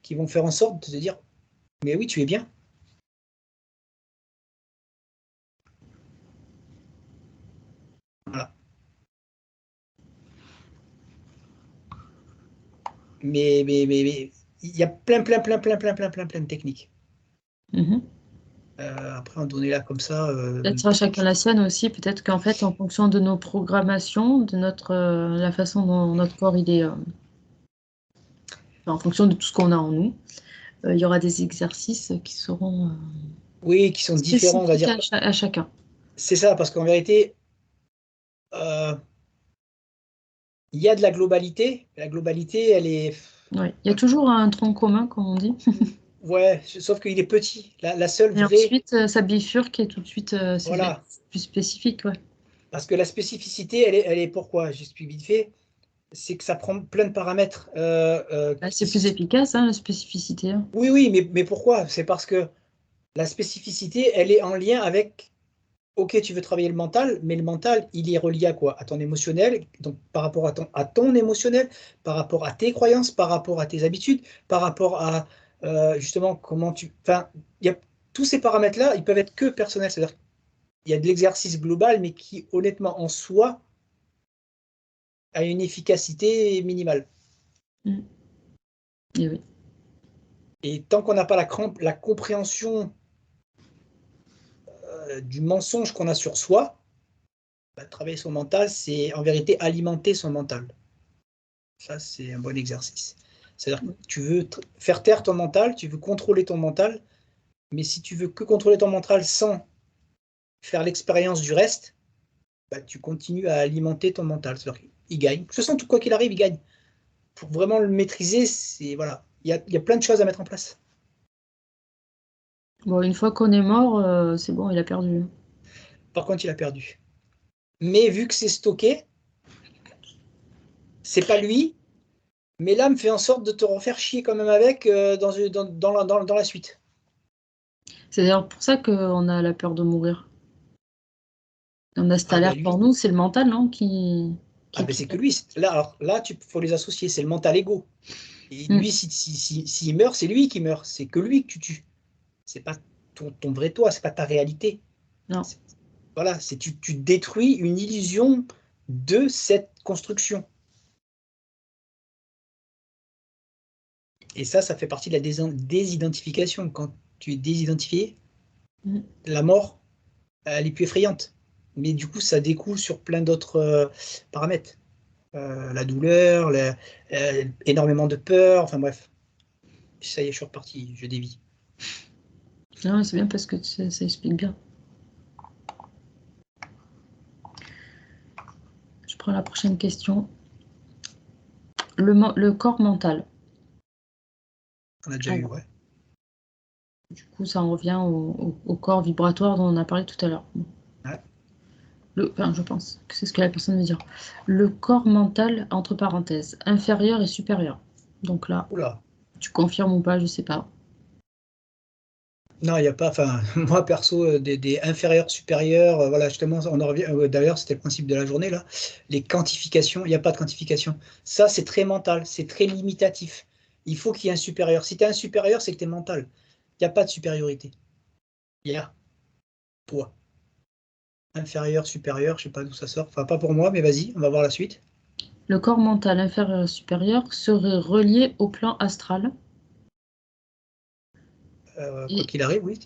qui vont faire en sorte de te dire, mais oui, tu es bien. Voilà. Mais il y a plein de techniques. Mhm. Après, on donnait là comme ça. Peut-être à chacun la sienne aussi. Peut-être qu'en fait, en fonction de nos programmations, de la façon dont notre corps il est, enfin, en fonction de tout ce qu'on a en nous, il y aura des exercices qui seront Oui, qui sont différents, on va spécifiques dire. à chacun. C'est ça, parce qu'en vérité, euh, il y a de la globalité. La globalité, elle est. Ouais. Il y a toujours un tronc commun, comme on dit. Ouais, sauf qu'il est petit. La seule Et vraie. ensuite, ça bifurque et tout de suite, c'est Voilà. plus spécifique. Ouais. Parce que la spécificité, elle est pourquoi? J'explique vite fait. C'est que ça prend plein de paramètres. Bah, c'est plus efficace, hein, la spécificité. Hein. Oui, oui, mais pourquoi? C'est parce que la spécificité, elle est en lien avec. Ok, tu veux travailler le mental, mais le mental, il est relié à quoi? À ton émotionnel, donc par rapport à ton émotionnel, par rapport à tes croyances, par rapport à tes habitudes, par rapport à justement comment tu. Enfin, il y a tous ces paramètres-là, ils peuvent être que personnels. C'est-à-dire qu'il y a de l'exercice global, mais qui, honnêtement, en soi, a une efficacité minimale. Mm. Et oui. Et tant qu'on n'a pas la compréhension du mensonge qu'on a sur soi, bah, travailler son mental, c'est en vérité alimenter son mental. Ça, c'est un bon exercice. C'est-à-dire que tu veux faire taire ton mental, tu veux contrôler ton mental, mais si tu veux que contrôler ton mental sans faire l'expérience du reste, bah, tu continues à alimenter ton mental. C'est-à-dire qu'il gagne. De toute façon, quoi qu'il arrive, il gagne. Pour vraiment le maîtriser, c'est voilà, il y a plein de choses à mettre en place. Bon, une fois qu'on est mort, c'est bon, il a perdu. Par contre, il a perdu. mais vu que c'est stocké, c'est pas lui, mais l'âme fait en sorte de te refaire chier quand même avec dans la suite. C'est d'ailleurs pour ça qu'on a la peur de mourir. On a cette Ah ben alerte pour lui, nous, c'est le mental, non, ah qui ben c'est que pilote. lui. Là, alors, là, faut les associer, c'est le mental ego. Et Mm. lui, s'il meurt, c'est lui qui meurt. C'est que lui que tu tues. C'est pas ton vrai toi, c'est pas ta réalité. Non. C'est- Voilà, tu détruis une illusion de cette construction. Et ça fait partie de la désidentification. Quand tu es désidentifié, Mm. la mort, elle est plus effrayante. Mais du coup, ça découle sur plein d'autres paramètres. La douleur, énormément de peur, enfin bref. Ça y est, je suis reparti, je dévie. Non, c'est bien parce que ça explique bien. Je prends la prochaine question. Le corps mental. On a déjà eu, Alors, ouais. du coup, ça en revient au corps vibratoire dont on a parlé tout à l'heure. Ouais. Enfin, je pense que c'est ce que la personne veut dire. Le corps mental, entre parenthèses, inférieur et supérieur. Donc là, Oula. tu confirmes ou pas, je sais pas. Non, il n'y a pas, enfin, moi perso, des inférieurs, supérieurs, voilà, justement, on en revient, d'ailleurs, c'était le principe de la journée, là, les quantifications, il n'y a pas de quantification. Ça, c'est très mental, c'est très limitatif. Il faut qu'il y ait un supérieur. Si tu as un supérieur, c'est que tu es mental. Il n'y a pas de supériorité. Il y a toi. Inférieur, supérieur, je sais pas d'où ça sort. Enfin, pas pour moi, mais vas-y, on va voir la suite. Le corps mental inférieur et supérieur serait relié au plan astral Quoi et, qu'il arrive, oui.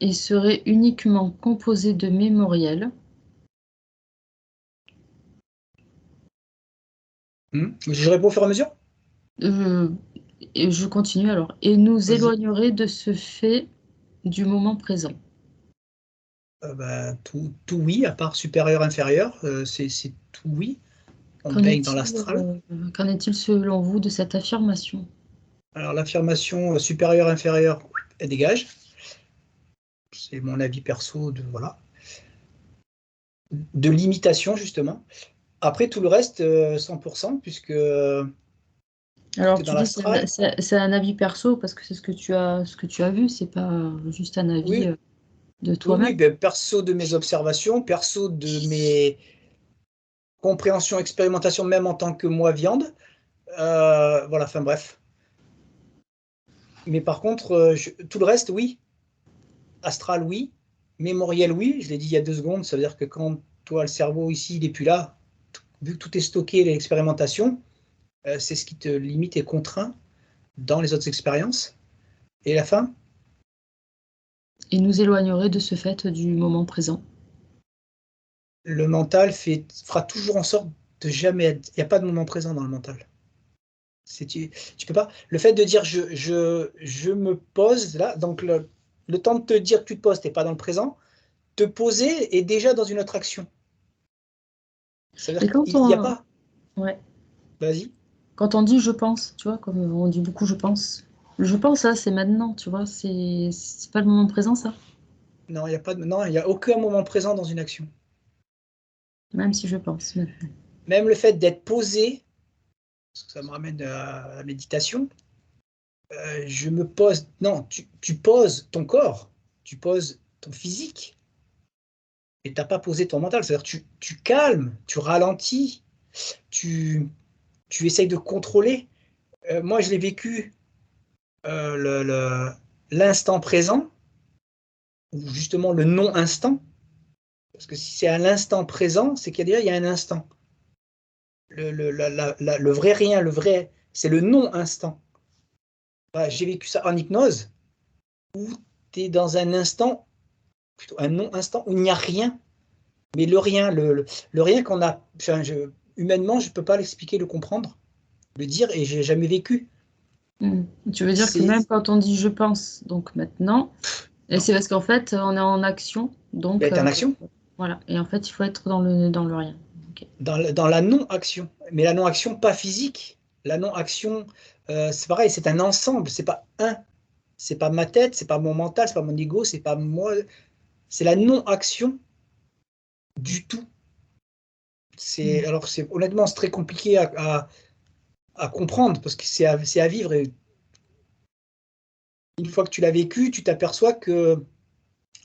et serait uniquement composé de mémoriel. Je réponds au fur et à mesure? Euh, et je continue alors. Et nous Vas-y. éloignerait de ce fait du moment présent. Bah, tout oui, à part supérieur, inférieur, c'est tout oui. On Qu'en baigne dans est-il, l'astral. qu'en est-il selon vous de cette affirmation? Alors l'affirmation supérieur, inférieur, elle dégage. C'est mon avis perso de voilà. De limitation, justement. Après, tout le reste, 100%, puisque tout Alors est dans tu dis l'astral. c'est un avis perso parce que c'est ce que tu as vu, c'est pas juste un avis Oui, de oui, oui, toi-même. ben, perso de mes observations, perso de mes compréhensions, expérimentations, même en tant que moi viande. Voilà, enfin bref. Mais par contre, tout le reste, oui. Astral, oui. Mémoriel, oui. Je l'ai dit il y a 2 secondes. Ça veut dire que quand toi, le cerveau ici, il n'est plus là, vu que tout est stocké, l'expérimentation, c'est ce qui te limite et contraint dans les autres expériences. Et la fin, Et nous éloignerait de ce fait du moment présent. le mental fera toujours en sorte de jamais être. Il n'y a pas de moment présent dans le mental. Tu peux pas. Le fait de dire je me pose là, donc le temps de te dire que tu te poses, tu n'es pas dans le présent, te poser est déjà dans une autre action. C'est-à-dire Et qu'il n'y a pas. ouais, Vas-y. quand on dit je pense, tu vois, comme on dit beaucoup je pense. Je pense, ça, c'est maintenant, tu vois, c'est pas le moment présent, ça. Non, il n'y a pas de... non, il y a aucun moment présent dans une action. Même si je pense. Même le fait d'être posé, parce que ça me ramène à la méditation, je me pose. Non, tu poses ton corps, tu poses ton physique, et tu n'as pas posé ton mental. C'est-à-dire tu calmes, tu ralentis, tu, tu essayes de contrôler. Moi, je l'ai vécu l'instant présent, ou justement le non-instant, parce que si c'est à l'instant présent, c'est qu'il y a déjà il y a un instant. Le vrai rien, le vrai, c'est le non-instant. Voilà, j'ai vécu ça en hypnose, où tu es dans un instant, plutôt un non-instant, où il n'y a rien. Mais le rien, le rien qu'on a, enfin, humainement, je ne peux pas l'expliquer, le comprendre, le dire, et j'ai jamais vécu. Hmm. Tu veux dire que C'est même quand on dit je pense, donc maintenant, et non, c'est parce qu'en fait, on est en action, donc être en action, voilà. Et en fait, il faut être dans le rien. Ok. dans la non-action. Mais la non-action, pas physique. La non-action, c'est pareil, c'est un ensemble, c'est pas un. C'est pas ma tête, c'est pas mon mental, c'est pas mon ego, c'est pas moi. C'est la non-action du tout. Alors, honnêtement, c'est très compliqué à comprendre parce que c'est à vivre. Et une fois que tu l'as vécu, tu t'aperçois que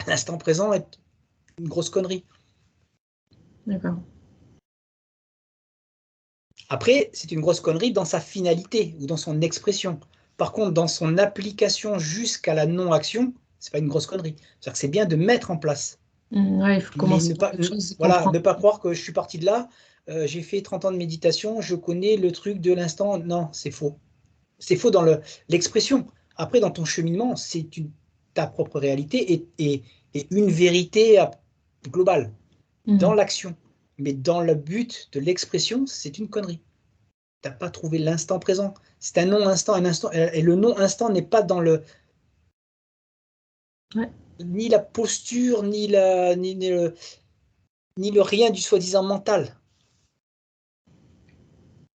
l'instant présent est une grosse connerie. D'accord. Après, c'est une grosse connerie dans sa finalité ou dans son expression. Par contre, dans son application jusqu'à la non-action, c'est pas une grosse connerie. C'est-à-dire que c'est bien de mettre en place. Ouais, il faut Mais commencer par quelque chose et voilà, comprendre. ne pas croire que je suis parti de là, j'ai fait 30 ans de méditation, je connais le truc de l'instant. Non, c'est faux. C'est faux dans l'expression. Après, dans ton cheminement, c'est ta propre réalité et une vérité globale dans l'action. Mais dans le but de l'expression, c'est une connerie. Tu n'as pas trouvé l'instant présent. C'est un non-instant, un instant. Et le non-instant n'est pas dans Ouais. ni la posture, ni le rien du soi-disant mental.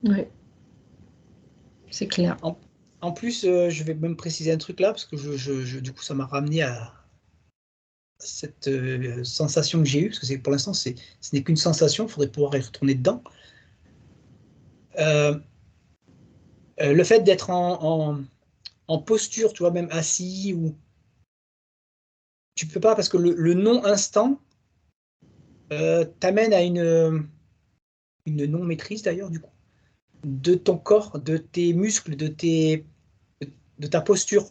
Ouais. C'est clair. En plus, je vais même préciser un truc là, parce que du coup, ça m'a ramené à cette sensation que j'ai eue, parce que pour l'instant, ce n'est qu'une sensation, il faudrait pouvoir y retourner dedans. Le fait d'être en posture, tu vois, même assis, ou tu peux pas, parce que le non-instant t'amène à une non-maîtrise d'ailleurs, du coup, de ton corps, de tes muscles, de ta posture.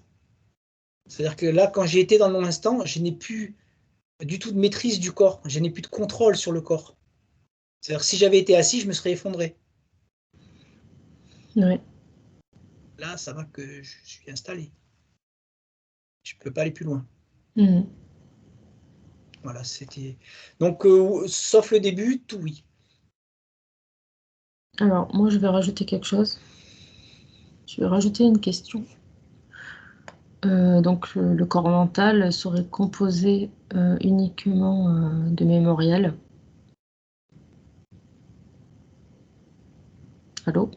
C'est-à-dire que là, quand j'ai été dans le non-instant, je n'ai plus du tout de maîtrise du corps, je n'ai plus de contrôle sur le corps. C'est-à-dire que si j'avais été assis, je me serais effondré. Ouais. Là, ça va que je suis installé. Je ne peux pas aller plus loin. Mhm. Voilà, c'était. Donc, sauf le début, tout oui. Alors, moi, je vais rajouter quelque chose. Je vais rajouter une question. Donc, le corps mental serait composé uniquement de mémoriel. Allô?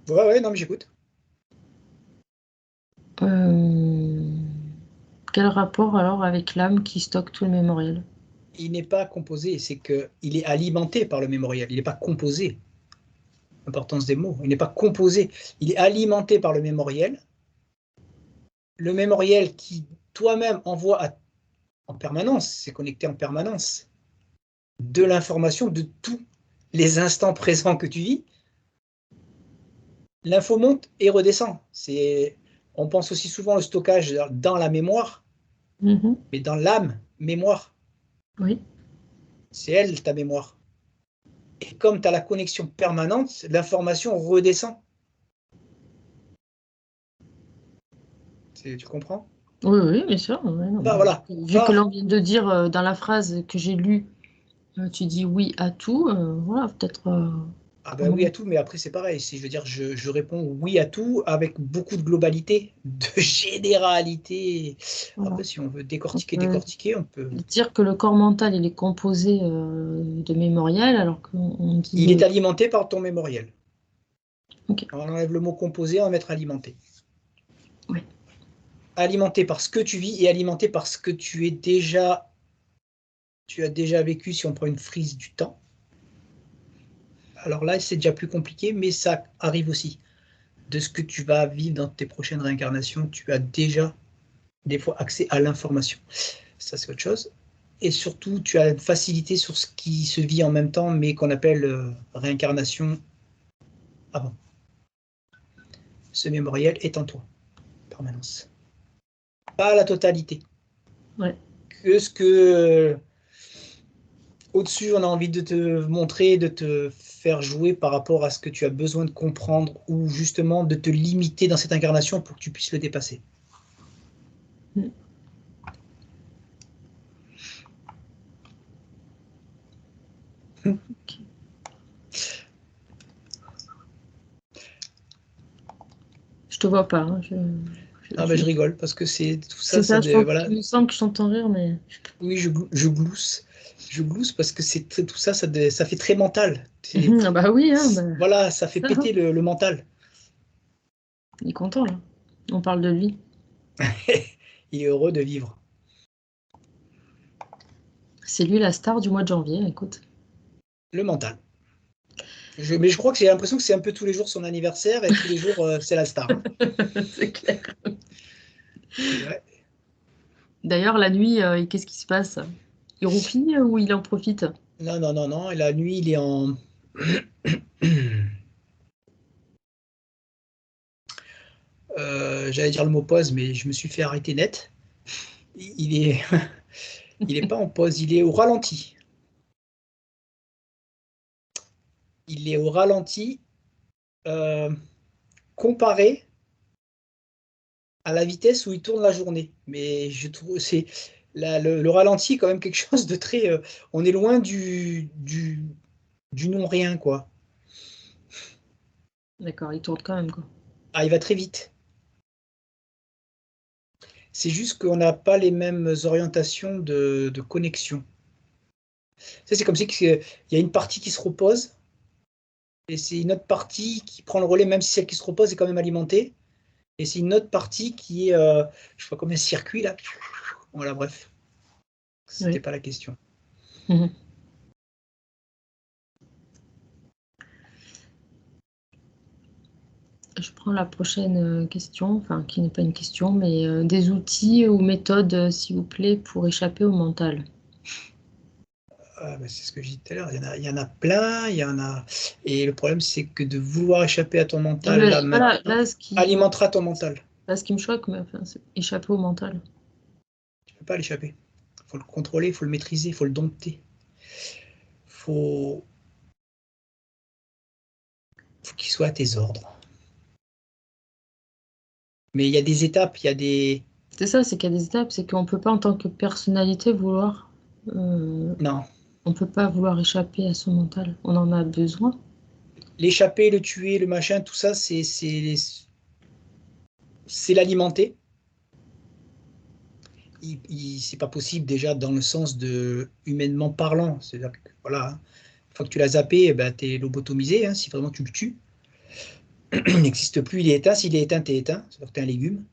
Ouais, non, mais j'écoute. Euh, Quel rapport alors avec l'âme qui stocke tout le mémoriel? Il n'est pas composé, c'est qu'il est alimenté par le mémoriel. Il n'est pas composé. L'importance des mots. Il n'est pas composé. Il est alimenté par le mémoriel. Le mémoriel qui toi-même envoie en permanence, c'est connecté en permanence, de l'information de tous les instants présents que tu vis. L'info monte et redescend. On pense aussi souvent au stockage dans la mémoire, Mhm. mais dans l'âme, mémoire. Oui. C'est elle, ta mémoire. Et comme tu as la connexion permanente, l'information redescend. Tu comprends? Oui, oui, bien sûr. Ouais, non, Bah mais voilà. vu que l'on vient de dire dans la phrase que j'ai lue, tu dis oui à tout, voilà, peut-être. Ah ben oui à tout, mais après c'est pareil. Si je veux dire, je réponds oui à tout avec beaucoup de globalité, de généralité. Voilà. Après, si on veut On peut décortiquer, on peut. dire que le corps mental, il est composé de mémoriel, alors qu'on Il dit. est alimenté par ton mémoriel. Ok. On enlève le mot composé, on va mettre alimenté. Ouais. Alimenté par ce que tu vis et alimenté par ce que tu as déjà vécu si on prend une frise du temps. Alors là, c'est déjà plus compliqué, mais ça arrive aussi. De ce que tu vas vivre dans tes prochaines réincarnations, tu as déjà des fois accès à l'information. Ça, c'est autre chose. Et surtout, tu as une facilité sur ce qui se vit en même temps, mais qu'on appelle réincarnation avant. Ce mémoriel est en toi, permanence. Pas la totalité. Ouais. Que ce que au-dessus, on a envie de te montrer, de te faire jouer par rapport à ce que tu as besoin de comprendre ou justement de te limiter dans cette incarnation pour que tu puisses le dépasser. Mm. Ok. Je te vois pas, hein, Ah ben, je rigole parce que c'est tout ça, C'est ça, voilà. il me semble que je t'entends rire, mais. Oui, je glousse. Je glousse parce que tout ça, ça fait très mental. Ah bah oui, hein, bah, Voilà, ça fait ça, hein. péter le mental. Il est content, là. On parle de lui. Il est heureux de vivre. C'est lui la star du mois de janvier, écoute. Le mental. Mais je crois que j'ai l'impression que c'est un peu tous les jours son anniversaire et tous les jours c'est la star. Hein. C'est clair. Ouais. D'ailleurs, la nuit, qu'est-ce qui se passe? Il roupille ou il en profite? Non, non, non, non. Et la nuit, il est en. J'allais dire le mot pause, mais je me suis fait arrêter net. Il est, il est pas en pause, il est au ralenti. Il est au ralenti euh, comparé à la vitesse où il tourne la journée. Mais je trouve c'est le ralenti est quand même quelque chose de très. On est loin du non-rien, quoi. D'accord, il tourne quand même, quoi. Ah, il va très vite. C'est juste qu'on n'a pas les mêmes orientations de connexion. C'est comme si il y a une partie qui se repose et c'est une autre partie qui prend le relais, même si celle qui se repose est quand même alimentée. Et c'est une autre partie qui est, je sais pas combien de circuits là. Voilà, bref, c'était Oui. pas la question. Mhm. Je prends la prochaine question, enfin, qui n'est pas une question, mais des outils ou méthodes, s'il vous plaît, pour échapper au mental. Ah, bah, c'est ce que je disais tout à l'heure. Il y en a plein, il y en a. Et le problème, c'est que de vouloir échapper à ton Non, mental mais là voilà, maintenant alimentera ton mental. là, ce qui me choque, mais enfin, c'est échapper au mental. Tu peux pas l'échapper. Il faut le contrôler, il faut le maîtriser, il faut le dompter. Faut, faut qu'il soit à tes ordres. Mais il y a des étapes, il y a des. C'est ça, c'est qu'il y a des étapes, c'est qu'on peut pas, en tant que personnalité, vouloir. euh, Non. on peut pas vouloir échapper à son mental. On en a besoin. L'échapper, le tuer, le machin, tout ça, c'est l'alimenter. C'est pas possible déjà dans le sens de humainement parlant. C'est-à-dire que voilà, hein, une fois que tu l'as zappé, eh ben, tu es lobotomisé, hein, si vraiment tu le tues. Il n'existe plus, il est éteint. S'il est éteint, tu es éteint. C'est-à-dire que tu es un légume.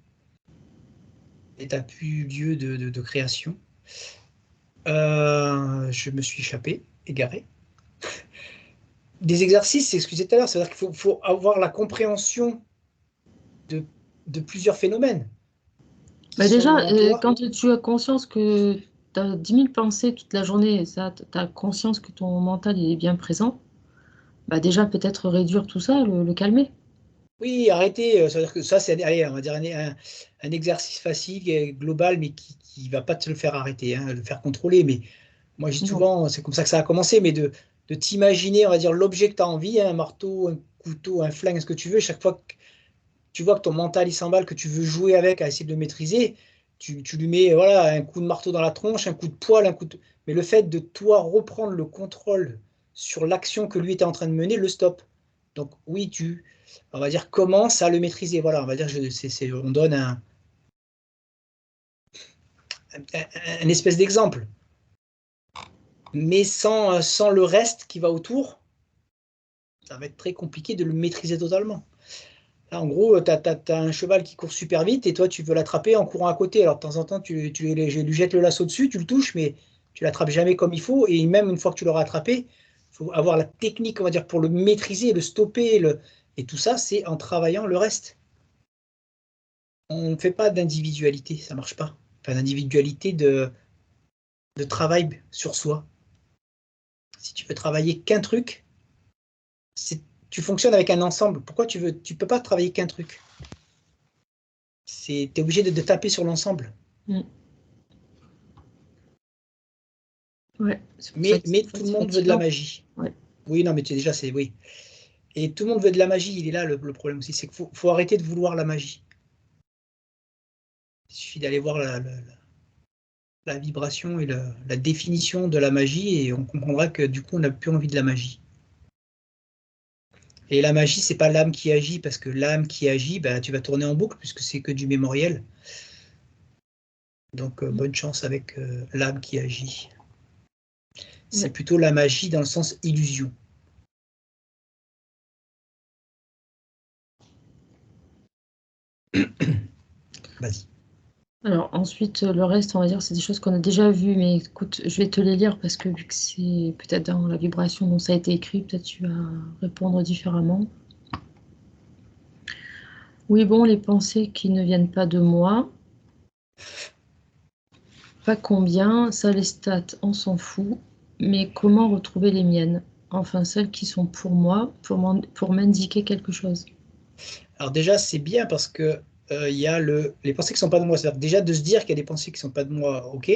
Et tu n'as plus lieu de création. Je me suis échappé, égaré. Des exercices, c'est ce que je disais tout à l'heure, c'est-à-dire qu'il faut avoir la compréhension de, de plusieurs phénomènes qui Bah sont déjà, devant toi. quand tu as conscience que tu as 10 000 pensées toute la journée, ça, tu as conscience que ton mental il est bien présent, bah déjà peut-être réduire tout ça, le calmer. Oui, arrêtez. C'est-à-dire que ça, c'est allez, on va dire un exercice facile, global, mais qui va pas te le faire arrêter, hein, le faire contrôler. Mais moi, je dis Non. souvent, c'est comme ça que ça a commencé, mais de t'imaginer, on va dire, l'objet que tu as envie, hein, un marteau, un couteau, un flingue, ce que tu veux, chaque fois que tu vois que ton mental il s'emballe, que tu veux jouer avec, à essayer de le maîtriser, tu lui mets voilà, un coup de marteau dans la tronche, un coup de poing, un coup de. Mais le fait de toi reprendre le contrôle sur l'action que lui était en train de mener, le stop. Donc oui, on va dire, commence à le maîtriser. Voilà, on va dire, on donne un espèce d'exemple. Mais sans le reste qui va autour, ça va être très compliqué de le maîtriser totalement. Là, en gros, tu as un cheval qui court super vite et toi, tu veux l'attraper en courant à côté. Alors, de temps en temps, tu lui jettes le lasso dessus, tu le touches, mais tu l'attrapes jamais comme il faut. Et même une fois que tu l'auras attrapé, il faut avoir la technique, on va dire, pour le maîtriser, le stopper. Et tout ça, c'est en travaillant le reste. On ne fait pas d'individualité, ça marche pas. Enfin, d'individualité de travail sur soi. Si tu veux travailler qu'un truc, tu fonctionnes avec un ensemble. Pourquoi tu peux pas travailler qu'un truc? T'es obligé de taper sur l'ensemble. Mm. Ouais, c'est pour ça Mais, que mais des fois, tout le c'est monde veut de la fatigant. magie. Ouais. Oui, non, mais déjà, c'est oui. Et tout le monde veut de la magie. Il est là le problème aussi. C'est qu'il faut arrêter de vouloir la magie. Il suffit d'aller voir la vibration et la définition de la magie et on comprendra que du coup, on n'a plus envie de la magie. Et la magie, c'est pas l'âme qui agit, parce que l'âme qui agit, bah, tu vas tourner en boucle puisque c'est que du mémoriel. Donc, Mm. bonne chance avec l'âme qui agit. C'est Ouais. plutôt la magie dans le sens illusion. Vas-y. Alors ensuite, le reste, on va dire, c'est des choses qu'on a déjà vues, mais écoute, je vais te les lire parce que vu que c'est peut-être dans la vibration dont ça a été écrit, peut-être tu vas répondre différemment. Oui, bon, les pensées qui ne viennent pas de moi, pas combien, ça les stats, on s'en fout, mais comment retrouver les miennes? Enfin, celles qui sont pour moi, pour m'indiquer quelque chose. Alors déjà, c'est bien parce que il y a les pensées qui sont pas de moi. C'est-à-dire déjà de se dire qu'il y a des pensées qui sont pas de moi, ok,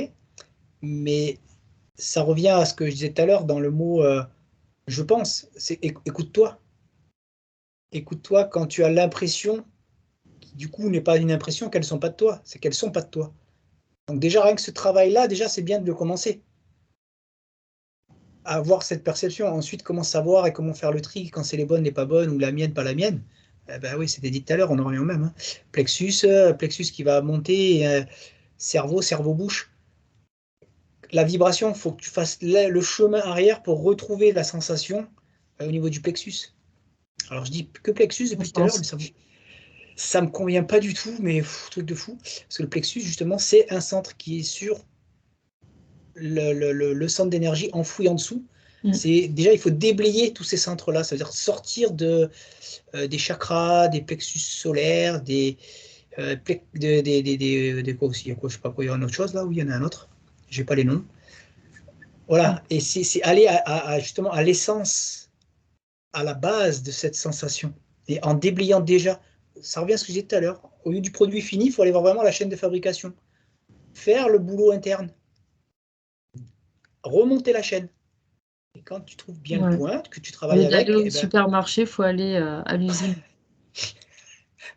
mais ça revient à ce que je disais tout à l'heure dans le mot je pense. C'est écoute-toi. Écoute-toi quand tu as l'impression, qui du coup n'est pas une impression qu'elles sont pas de toi, c'est qu'elles sont pas de toi. Donc déjà, rien que ce travail-là, déjà, c'est bien de le commencer. À avoir cette perception. Ensuite, comment savoir et comment faire le tri quand c'est les bonnes, les pas bonnes, ou la mienne, pas la mienne. Ben oui, c'était dit tout à l'heure, on en revient au même. Hein. Plexus qui va monter, cerveau, cerveau-bouche. La vibration, il faut que tu fasses le chemin arrière pour retrouver la sensation au niveau du plexus. Alors je dis que plexus Je depuis tout à l'heure, mais pense. ça me convient pas du tout, mais truc de fou. Parce que le plexus, justement, c'est un centre qui est sur le centre d'énergie enfoui en dessous. Mm. C'est déjà, il faut déblayer tous ces centres-là, c'est-à-dire sortir des chakras, des plexus solaires, des quoi aussi, quoi, je sais pas quoi, il y a une autre chose là, oui, il y en a un autre, j'ai pas les noms. Mm. Voilà, et c'est aller justement à l'essence, à la base de cette sensation, et en déblayant déjà, ça revient à ce que j'ai dit tout à l'heure, au lieu du produit fini, il faut aller voir vraiment la chaîne de fabrication, faire le boulot interne, remonter la chaîne. Et quand tu trouves bien le Ouais. point, que tu Au travailles lieu d'aller avec, au eh ben, supermarché, il faut aller à l'usine,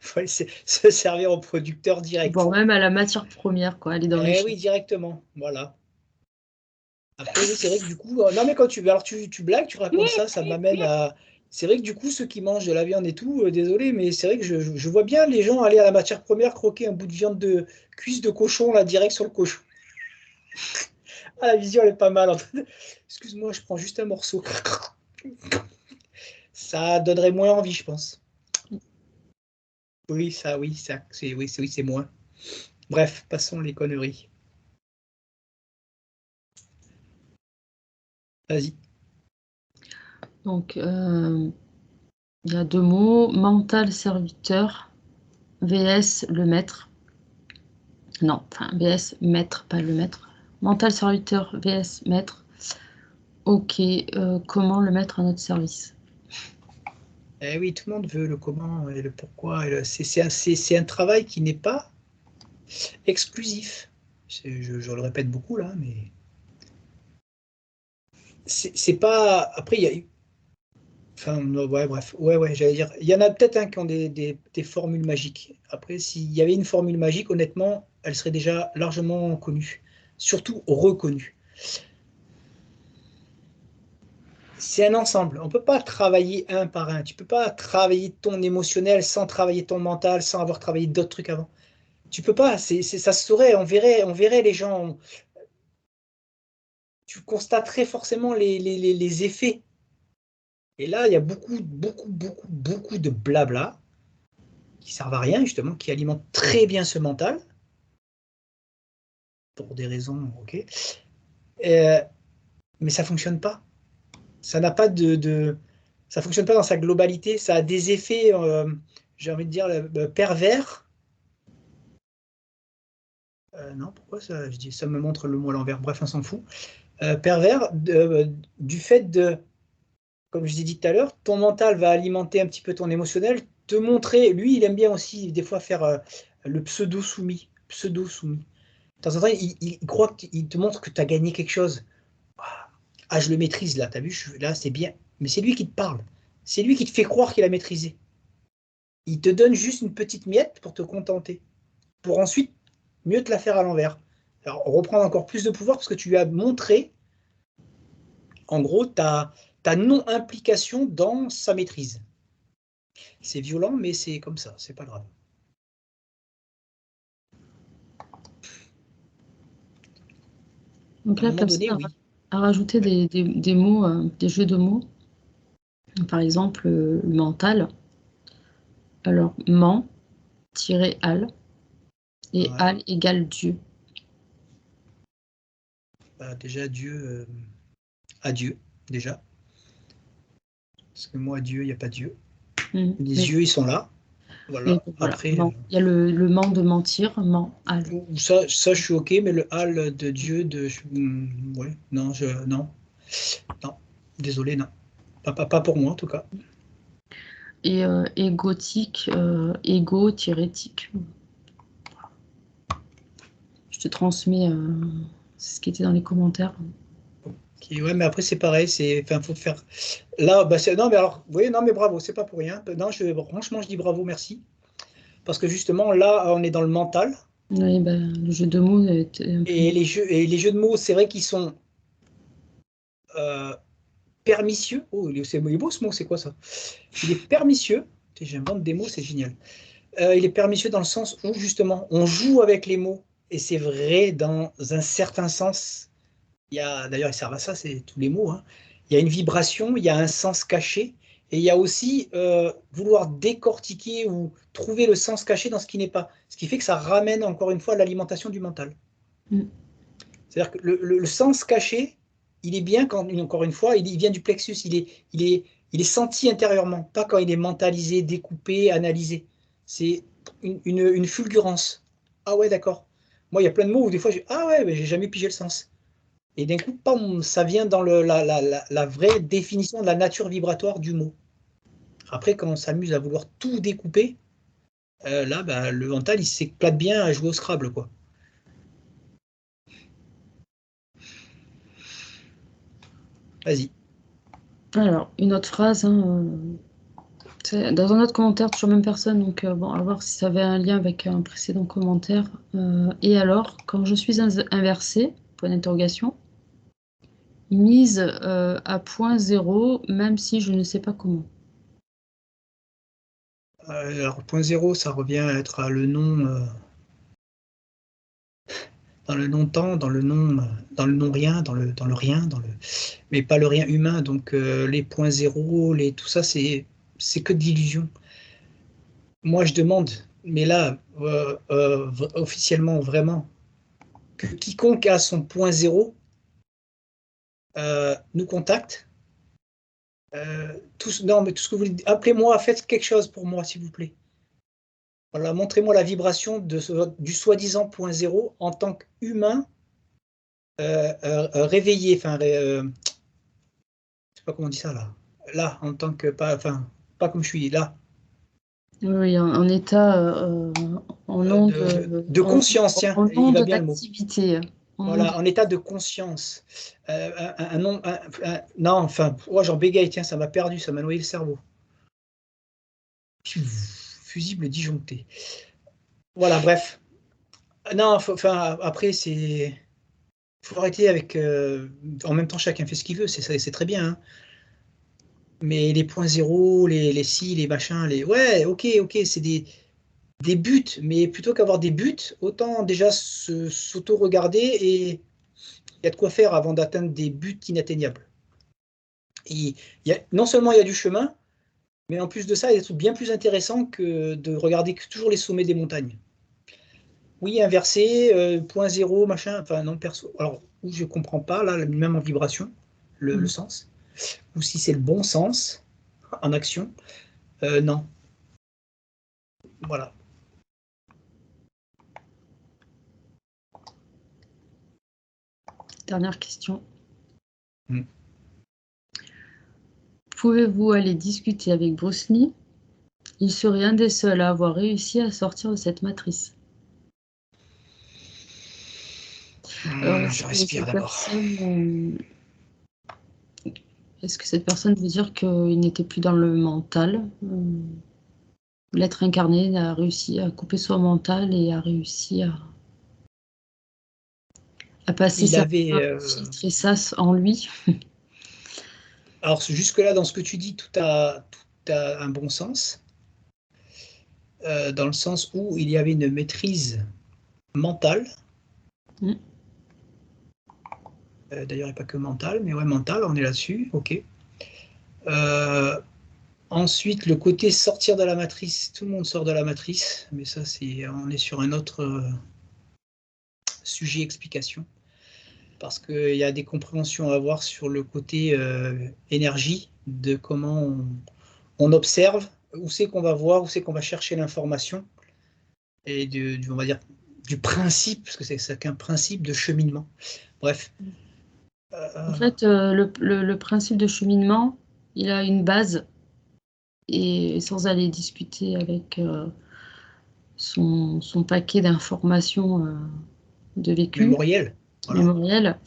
faut se servir au producteur voire direct. même à la matière première, quoi, aller dans les Eh champs. oui, directement, voilà. Après, oui, c'est vrai que du coup, non mais quand tu blagues, tu racontes ça m'amène à... C'est vrai que du coup, ceux qui mangent de la viande et tout, désolé, mais c'est vrai que je vois bien les gens aller à la matière première, croquer un bout de viande de cuisse de cochon, là, direct sur le cochon. Ah, la vision, elle est pas mal. Excuse-moi, je prends juste un morceau. Ça donnerait moins envie, je pense. Oui, c'est moins. Bref, passons les conneries. Vas-y. Donc, il y a deux mots, mental serviteur, vs le maître. Non, enfin, vs maître, pas le maître. Mental serviteur, vs maître. Ok, comment le mettre à notre service? Eh oui, tout le monde veut le comment et le pourquoi. C'est un travail qui n'est pas exclusif. Je le répète beaucoup là, mais c'est pas. Après, il y a. Enfin, non, ouais, bref. Ouais, j'allais dire. Il y en a peut-être un qui ont des formules magiques. Après, s'il y avait une formule magique, honnêtement, elle serait déjà largement connue. Surtout reconnue. C'est un ensemble. On ne peut pas travailler un par un. Tu peux pas travailler ton émotionnel sans travailler ton mental, sans avoir travaillé d'autres trucs avant. Tu peux pas. Ça se saurait. On verrait les gens. Tu constaterais forcément les effets. Et là, il y a beaucoup de blabla qui servent à rien, justement, qui alimentent très bien ce mental, pour des raisons, ok. Euh, mais ça fonctionne pas. Ça n'a pas ça fonctionne pas dans sa globalité. Ça a des effets, j'ai envie de dire, pervers. Non, pourquoi ça? Je dis, ça me montre le mot à l'envers. Bref, on s'en fout. Pervers du fait de, comme je l'ai dit tout à l'heure, ton mental va alimenter un petit peu ton émotionnel, te montrer, lui, il aime bien aussi des fois faire le pseudo-soumis. Pseudo-soumis. De temps en temps, il croit qu'il te montre que tu as gagné quelque chose. Ah, je le maîtrise là, t'as vu, là, c'est bien. Mais c'est lui qui te parle. C'est lui qui te fait croire qu'il a maîtrisé. Il te donne juste une petite miette pour te contenter, pour ensuite mieux te la faire à l'envers. Alors, reprendre encore plus de pouvoir parce que tu lui as montré, en gros, ta non-implication dans sa maîtrise. C'est violent, mais c'est comme ça, c'est pas grave. Donc À un là, moment personne donné, oui. a rajouté Ouais. des mots, des jeux de mots. Par exemple, mental. Alors, ment-al, Et Ouais. Al égale Dieu. Bah, déjà, Dieu, adieu, déjà. Parce que moi, Dieu, il n'y a pas Dieu. Les Mais, yeux, ils sont là. mais Voilà. bon, voilà. Après, Bon, il y a le ment de mentir, ment, Al. ça, je suis OK, mais le hal de Dieu, ouais, non, non, non. Désolé, non. Pas pour moi, en tout cas. Et gothique, égo-tique. Je te transmets c'est ce qui était dans les commentaires. Ouais, mais après, c'est pareil. Enfin, faut faire. Là, bah, non, mais alors, oui, non, mais bravo, c'est pas pour rien. Non, franchement, je dis bravo, merci. Parce que justement, là, on est dans le mental. Oui, ben, le jeu de mots était un peu. Et les jeux de mots, c'est vrai qu'ils sont euh, pernicieux. Oh, il est beau ce mot, c'est quoi ça? Il est pernicieux. J'invente des mots, c'est génial. Il est pernicieux dans le sens où, justement, on joue avec les mots. Et c'est vrai dans un certain sens. D'ailleurs, ils servent à ça, c'est tous les mots, hein. Il y a une vibration, il y a un sens caché, et il y a aussi vouloir décortiquer ou trouver le sens caché dans ce qui n'est pas. Ce qui fait que ça ramène encore une fois l'alimentation du mental. Mm. C'est-à-dire que le sens caché, il est bien quand, encore une fois, il vient du plexus, il est senti intérieurement, pas quand il est mentalisé, découpé, analysé. C'est une fulgurance. Ah ouais, d'accord. Moi, il y a plein de mots où des fois, ah ouais, mais j'ai jamais pigé le sens. Et d'un coup, pam, ça vient dans la vraie définition de la nature vibratoire du mot. Après, quand on s'amuse à vouloir tout découper, là, bah, le mental, il s'éclate bien à jouer au Scrabble, quoi. Vas-y. Alors, une autre phrase, hein, c'est dans un autre commentaire, toujours même personne, donc bon, à voir si ça avait un lien avec un précédent commentaire. Et alors, quand je suis inversée, point d'interrogation, mise à point zéro, même si je ne sais pas comment. Alors, point zéro, ça revient à être le nom, dans le non-temps, dans le non-rien, dans le rien, mais pas le rien humain. Donc, les points zéro, tout ça, c'est que de l'illusion. Moi, je demande, mais là, officiellement, vraiment, que quiconque a son point zéro nous contacte. Non, mais tout ce que vous voulez, appelez-moi, faites quelque chose pour moi, s'il vous plaît. Voilà, montrez-moi la vibration du soi-disant point zéro en tant qu'humain réveillé, enfin, je sais pas comment on dit ça là. Là, en tant que pas, enfin, pas comme je suis là, Oui, en état, en onde, de conscience, tiens, en il va onde bien le mot. d'activité. En onde. Voilà, en état de conscience. Non, enfin, oh, j'en bégaye, tiens, ça m'a perdu, ça m'a noyé le cerveau. Fusible disjoncté. Voilà, bref. Non, enfin, après, faut arrêter avec. En même temps, chacun fait ce qu'il veut, c'est très bien, hein. Mais les points zéro, les si, les machins, ouais, ok, c'est des buts, mais plutôt qu'avoir des buts, autant déjà s'auto-regarder et il y a de quoi faire avant d'atteindre des buts inatteignables. Non seulement il y a du chemin, mais en plus de ça, il y a des trucs bien plus intéressants que de regarder toujours les sommets des montagnes. Oui, inversé, point zéro, machin, enfin non, perso. Alors, où je comprends pas, là, même en vibration, le Mm. sens, ou si c'est le bon sens en action, non. Voilà. Dernière question. Mm. Pouvez-vous aller discuter avec Bruce Lee? Il serait un des seuls à avoir réussi à sortir de cette matrice. Alors, Je respire d'abord. Est-ce que cette personne veut dire qu'il n'était plus dans le mental? L'être incarné a réussi à couper son mental et a réussi à passer Il avait. certains filtres et sas en lui. Alors, jusque-là, dans ce que tu dis, tout a un bon sens, dans le sens où il y avait une maîtrise mentale. Mm. D'ailleurs, il n'y a pas que mentale, mais ouais, mentale, on est là-dessus, ok. Euh, Ensuite, le côté sortir de la matrice. Tout le monde sort de la matrice, mais ça, on est sur un autre sujet explication. Parce qu'il y a des compréhensions à avoir sur le côté énergie, de comment on observe, où c'est qu'on va voir, où c'est qu'on va chercher l'information, et on va dire, du principe, parce que c'est qu'un principe de cheminement. Bref. En fait, le principe de cheminement, il a une base, et sans aller discuter avec son paquet d'informations de vécu, mémoriel. Voilà. mémoriel,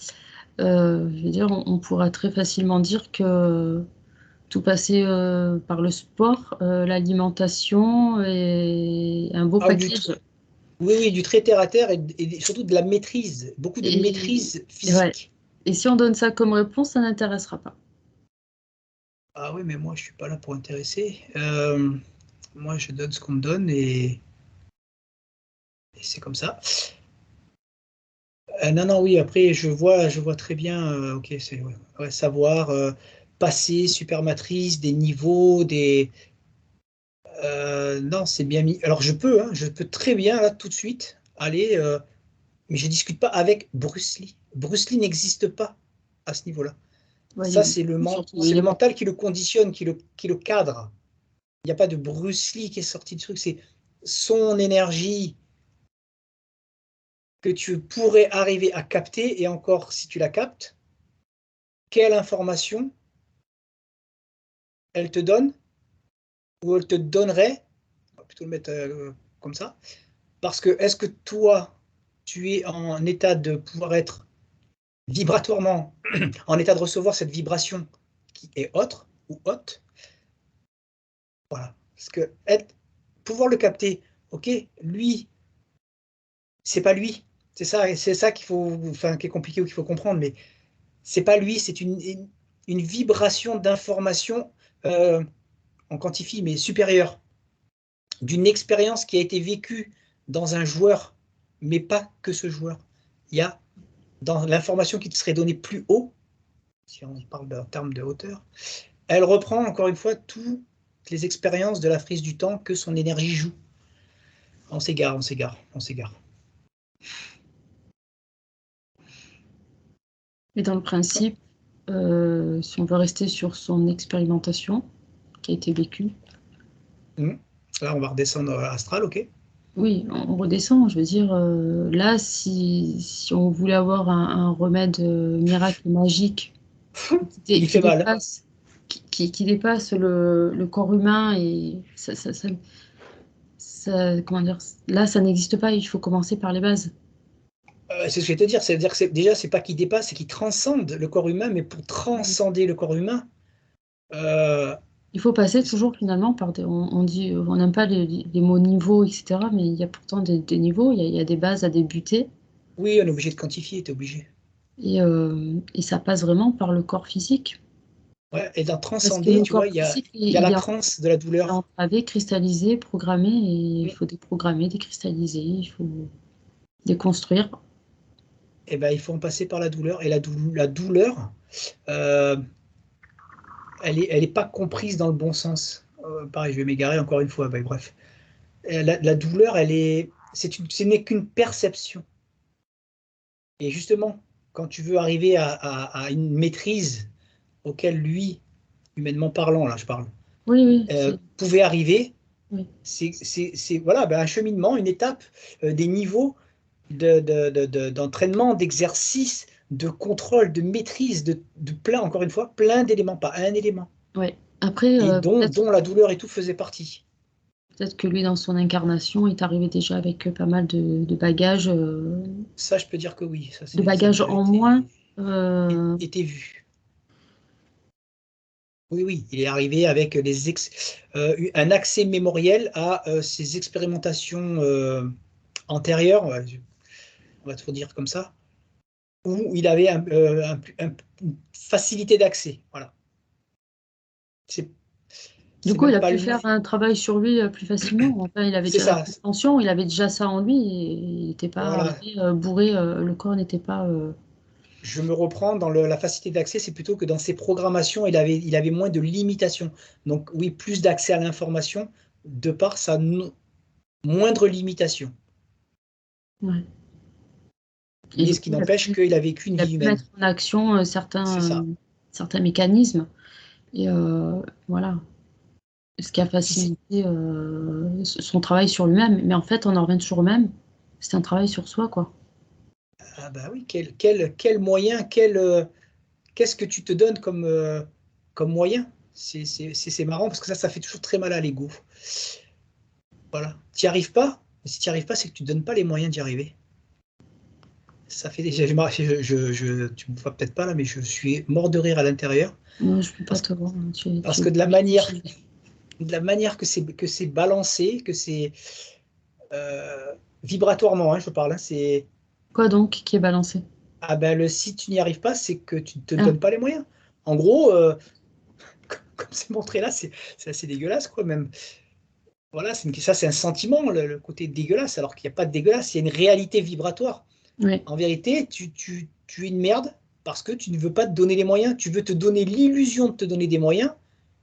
je veux dire, on pourra très facilement dire que tout passer par le sport, l'alimentation et un beau Ah, package. oui, du très terre à terre et surtout de la maîtrise, beaucoup de maîtrise Ouais. physique. Et si on donne ça comme réponse, ça n'intéressera pas. Ah oui, mais moi, je suis pas là pour intéresser. Moi, je donne ce qu'on me donne et c'est comme ça. Non, oui, après, je vois très bien, ok, c'est ouais, savoir, passer, supermatrice, des niveaux, non, c'est bien mis. Alors, je peux très bien, là, tout de suite, aller, mais je discute pas avec Bruce Lee. Bruce Lee n'existe pas à ce niveau-là. Ouais, Ça, c'est il le est mort. mental qui le conditionne, qui le cadre. Il n'y a pas de Bruce Lee qui est sorti du truc, c'est son énergie que tu pourrais arriver à capter, et encore, si tu la captes, quelle information elle te donne, ou elle te donnerait, on va plutôt le mettre comme ça, parce que est-ce que toi, tu es en état de pouvoir être vibratoirement, en état de recevoir cette vibration qui est autre ou haute, voilà. Parce que pouvoir le capter, ok, lui, c'est pas lui, c'est ça qu'il faut, enfin, qui est compliqué ou qu'il faut comprendre, mais c'est pas lui, c'est une vibration d'information, on quantifie, mais supérieure, d'une expérience qui a été vécue dans un joueur, mais pas que ce joueur. Il y a dans l'information qui te serait donnée plus haut, si on parle en termes de hauteur, elle reprend encore une fois toutes les expériences de la frise du temps que son énergie joue. On s'égare, on s'égare, on s'égare. Mais dans le principe, si on veut rester sur son expérimentation qui a été vécue, Là, on va redescendre astral, ok. oui, on redescend. Je veux dire, là, si on voulait avoir un remède miracle magique Il qui fait mal. dépasse, qui dépasse le corps humain, et comment dire, là, ça n'existe pas. Il faut commencer par les bases. C'est ce que je vais te dire, c'est-à-dire que déjà, c'est pas qu'il dépasse, c'est qu'il transcende le corps humain, mais pour transcender le corps humain, euh, Il faut passer toujours finalement par on dit, on n'aime pas les mots niveau, etc. Mais il y a pourtant des niveaux, il y a des bases à débuter. oui, on est obligé de quantifier, t'es obligé. Et ça passe vraiment par le corps physique. Ouais, et dans Parce que transcender, le tu vois, corps physique, il y a il la est transe de la douleur. entravé, cristallisé, programmé, et il Mm. faut déprogrammer, décristalliser, il faut déconstruire. Et ben, il faut en passer par la douleur. Et la douleur, euh, elle est pas comprise dans le bon sens. Pareil, je vais m'égarer encore une fois. Ben, bref, la douleur, ce n'est qu'une perception. Et justement, quand tu veux arriver à une maîtrise auquel lui, humainement parlant, là je parle, Oui, oui, pouvait arriver, oui. c'est voilà, ben, un cheminement, une étape, des niveaux d'entraînement, d'exercice, de contrôle, de maîtrise, de plein, encore une fois, plein d'éléments, pas un élément. Ouais. Après, Et dont la douleur et tout faisait partie. peut-être que lui, dans son incarnation, est arrivé déjà avec pas mal de bagages, Ça, je peux dire que oui, ça, ça a déjà en moins. été vu. Oui, oui, il est arrivé avec un accès mémoriel à ses expérimentations antérieures, on va trop dire comme ça, où il avait une facilité d'accès. Voilà. C'est Du c'est coup, il même a pas pu faire lui. un travail sur lui plus facilement. Enfin, il avait C'est déjà la ça. compréhension, il avait déjà ça en lui, et il n'était pas Voilà. arrivé bourré, le corps n'était pas. je me reprends dans la facilité d'accès, c'est plutôt que dans ses programmations, il avait moins de limitations. Donc oui, plus d'accès à l'information de par sa moindre limitation. Ouais. Et Mais du ce qui coup, n'empêche qu'il a vécu une il a vie pu humaine. mettre en action C'est ça. certains mécanismes. Et voilà, ce qui a Si c'est- facilité son travail sur lui-même. Mais en fait, on en revient toujours au même. C'est un travail sur soi, quoi. Ah bah oui, quel moyen, qu'est-ce que tu te donnes comme moyen? C'est marrant parce que ça fait toujours très mal à l'ego. Voilà. Tu n'y arrives pas, mais si tu n'y arrives pas, c'est que tu ne te donnes pas les moyens d'y arriver. Ça fait déjà, tu me vois peut-être pas là, mais je suis mort de rire à l'intérieur Non, je peux pas parce, te voir, hein. parce Tu que es figé. de la manière que c'est balancé, que c'est vibratoirement, hein, je parle, hein, c'est Quoi donc qui est balancé? ah ben si tu n'y arrives pas, c'est que tu ne te Ah, donnes pas les moyens. En gros, comme c'est montré là, c'est assez dégueulasse quoi même. Voilà, ça c'est un sentiment, le côté dégueulasse, alors qu'il n'y a pas de dégueulasse, il y a une réalité vibratoire. oui. En vérité, tu es une merde parce que tu ne veux pas te donner les moyens. Tu veux te donner l'illusion de te donner des moyens,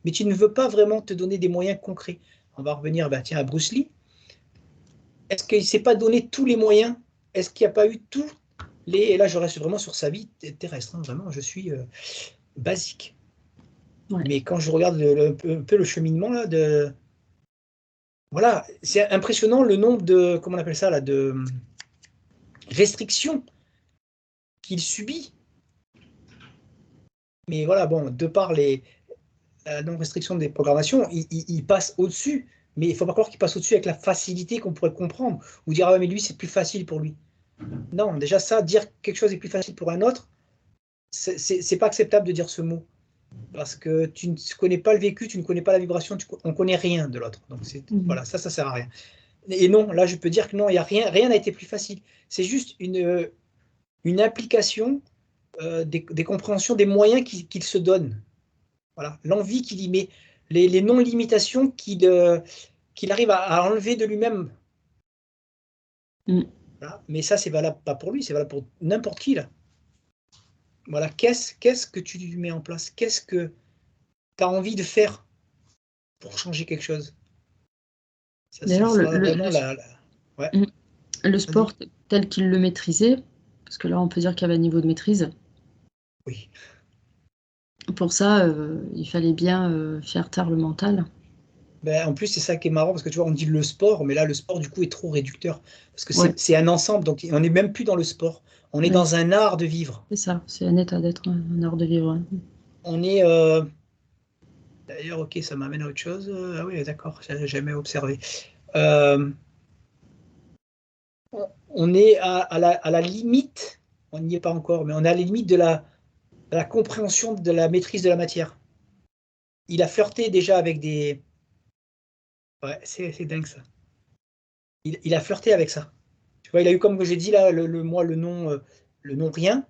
mais tu ne veux pas vraiment te donner des moyens concrets. On va revenir bah, tiens, à Bruce Lee. Est-ce qu'il ne s'est pas donné tous les moyens? Est-ce qu'il n'y a pas eu tous les... Et là, je reste vraiment sur sa vie terrestre. Hein, vraiment, je suis basique. Ouais. Mais quand je regarde un peu le cheminement là, de... Voilà, c'est impressionnant le nombre de... Comment on appelle ça là, de restrictions qu'il subit. Mais voilà, bon, de par la non-restriction des programmations, il passe au-dessus. Mais il ne faut pas croire qu'il passe au-dessus avec la facilité qu'on pourrait comprendre. Ou dire, ah ouais, mais lui, c'est plus facile pour lui. Non, déjà ça, dire quelque chose est plus facile pour un autre, c'est pas acceptable de dire ce mot. Parce que tu ne connais pas le vécu, tu ne connais pas la vibration, on ne connaît rien de l'autre. Donc Mhm. voilà, ça sert à rien. Et non, là, je peux dire que non, il y a rien n'a été plus facile. C'est juste une application des compréhensions, des moyens qu'il se donne. Voilà, l'envie qu'il y met, les non-limitations qu'il arrive à enlever de lui-même. Mm. Voilà. Mais ça, c'est valable pas pour lui, c'est valable pour n'importe qui, là. Voilà, qu'est-ce que tu lui mets en place? Qu'est-ce que tu as envie de faire pour changer quelque chose? Ça D'ailleurs, sera vraiment Ouais, mm, le vas-y. sport tel qu'il le maîtrisait, parce que là, on peut dire qu'il y avait un niveau de maîtrise. Oui. Pour ça, il fallait bien faire taire le mental. Ben, en plus, c'est ça qui est marrant, parce que tu vois, on dit le sport, mais là, le sport, du coup, est trop réducteur. Parce que Ouais, c'est un ensemble, donc on n'est même plus dans le sport. On est ouais, dans un art de vivre. c'est ça. C'est un état d'être, un art de vivre. Ouais. On est, d'ailleurs, ok, ça m'amène à autre chose. Ah oui, d'accord, j'avais jamais observé. Euh, on est à la limite, on n'y est pas encore, mais on est à la limite de la compréhension de la maîtrise de la matière. Il a flirté déjà avec des... Ouais, c'est dingue ça. Il a flirté avec ça. Tu vois, il a eu, comme j'ai dit là, moi, le nom rien.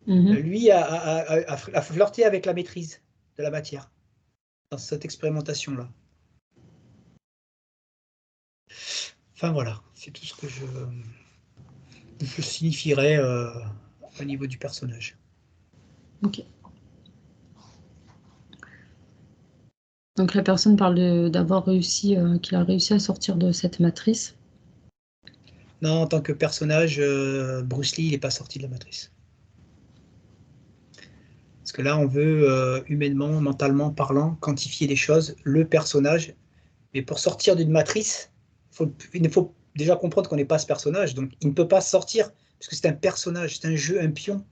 Mhm. Lui a flirté avec la maîtrise de la matière dans cette expérimentation-là. Enfin voilà, c'est tout ce que je signifierais au niveau du personnage. Ok. Donc la personne parle d'avoir réussi, qu'il a réussi à sortir de cette matrice. Non, en tant que personnage, Bruce Lee, il n'est pas sorti de la matrice. Parce que là, on veut humainement, mentalement parlant, quantifier les choses, le personnage. Mais pour sortir d'une matrice, il faut déjà comprendre qu'on n'est pas ce personnage. Donc, il ne peut pas sortir, puisque c'est un personnage, c'est un jeu, un pion.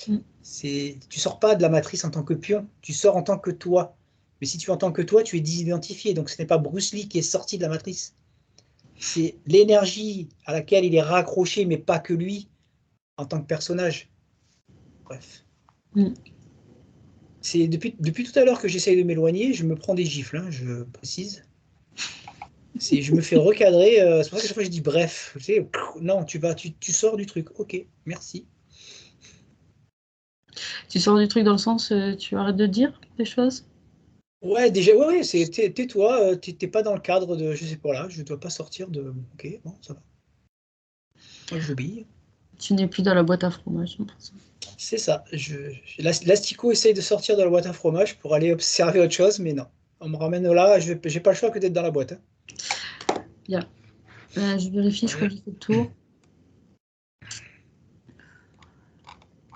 Mm. Tu sors pas de la matrice en tant que pion, tu sors en tant que toi. Mais si tu es en tant que toi, tu es désidentifié. Donc, ce n'est pas Bruce Lee qui est sorti de la matrice. C'est l'énergie à laquelle il est raccroché, mais pas que lui, en tant que personnage. Bref. Mm. C'est depuis tout à l'heure que j'essaye de m'éloigner, je me prends des gifles, hein, je précise. Je me fais recadrer, c'est pour ça que chaque fois je dis bref. Tu sais, non, tu sors du truc. Ok, merci. Tu sors du truc dans le sens, tu arrêtes de dire des choses? Ouais, déjà, ouais, tais-toi, t'es pas dans le cadre de, je sais pas là, je dois pas sortir de. Ok, bon, ça va. Moi j'obéis. Tu n'es plus dans la boîte à fromage. C'est ça. L'asticot essaye de sortir de la boîte à fromage pour aller observer autre chose, mais non. On me ramène là, j'ai pas le choix que d'être dans la boîte. Hein. Bien. Je vérifie, je crois que j'ai fait le tour.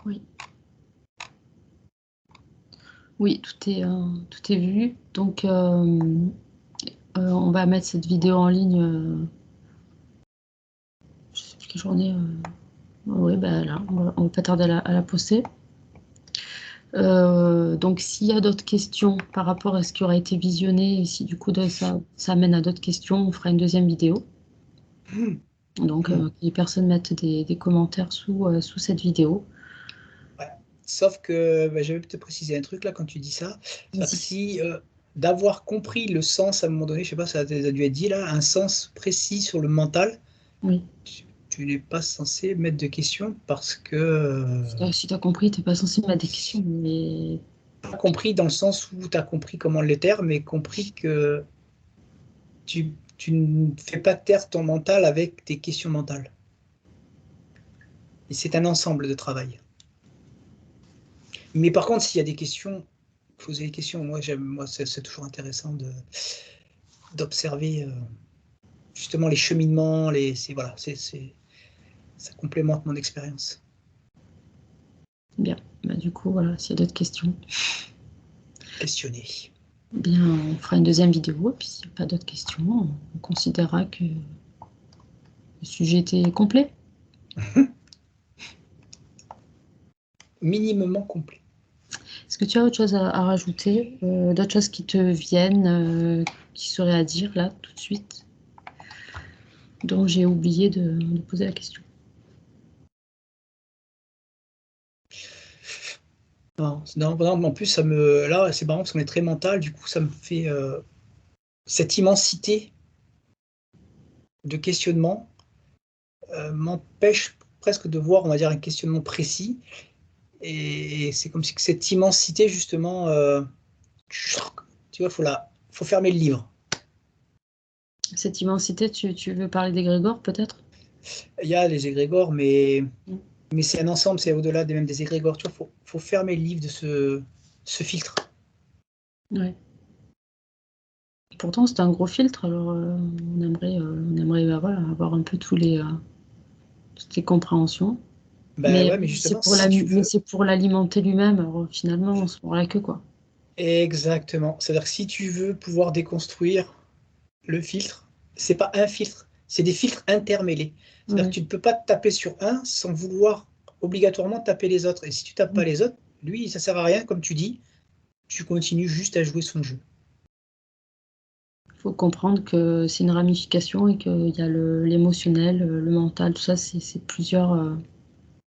Oui. Oui, tout est vu. Donc, on va mettre cette vidéo en ligne. Je sais plus quelle journée. Oui, là, on va pas tarder à la poster. Donc, s'il y a d'autres questions par rapport à ce qui aura été visionné, et si du coup ça mène à d'autres questions, on fera une deuxième vidéo. Donc, que les personnes mettent des commentaires sous cette vidéo. Ouais. Sauf que je vais te préciser un truc là quand tu dis ça. Si d'avoir compris le sens à un moment donné, je sais pas, ça a dû être dit là, un sens précis sur le mental, Oui. tu n'es pas censé mettre de questions parce que. Si tu as compris, tu n'es pas censé mettre des questions, mais. Pas compris dans le sens où tu as compris comment le taire, mais compris que tu ne fais pas taire ton mental avec tes questions mentales. Et c'est un ensemble de travail. Mais par contre, s'il y a des questions, poser des questions. Moi, c'est toujours intéressant d'observer justement les cheminements, voilà, ça complémente mon expérience. Bien. Du coup, voilà, s'il y a d'autres questions. Questionner. Bien, on fera une deuxième vidéo, et puis s'il n'y a pas d'autres questions, on considérera que le sujet était complet. Minimum complet. Est-ce que tu as autre chose à rajouter, d'autres choses qui te viennent, qui seraient à dire là, tout de suite, dont j'ai oublié de poser la question? Non, en plus, là, c'est marrant parce qu'on est très mental, du coup, ça me fait cette immensité de questionnement m'empêche presque de voir, on va dire, un questionnement précis. Et c'est comme si cette immensité, justement, tu vois, faut fermer le livre. Cette immensité, tu veux parler d'égrégore peut-être? Il y a les égrégores, mais c'est un ensemble, c'est au-delà même des égrégores. Tu vois, faut fermer le livre de ce filtre. Ouais. Pourtant, c'est un gros filtre, alors on aimerait voilà, avoir un peu toutes les compréhensions. Ben ouais, mais justement, si tu veux. C'est pour l'alimenter lui-même, alors finalement, on se mord la queue, quoi. Exactement. C'est-à-dire que si tu veux pouvoir déconstruire le filtre, c'est pas un filtre, c'est des filtres intermêlés. C'est-à-dire Ouais. que tu ne peux pas taper sur un sans vouloir obligatoirement taper les autres. Et si tu tapes pas les autres, lui, ça sert à rien, comme tu dis, tu continues juste à jouer son jeu. Il faut comprendre que c'est une ramification et qu'il y a l'émotionnel, le mental, tout ça, c'est plusieurs.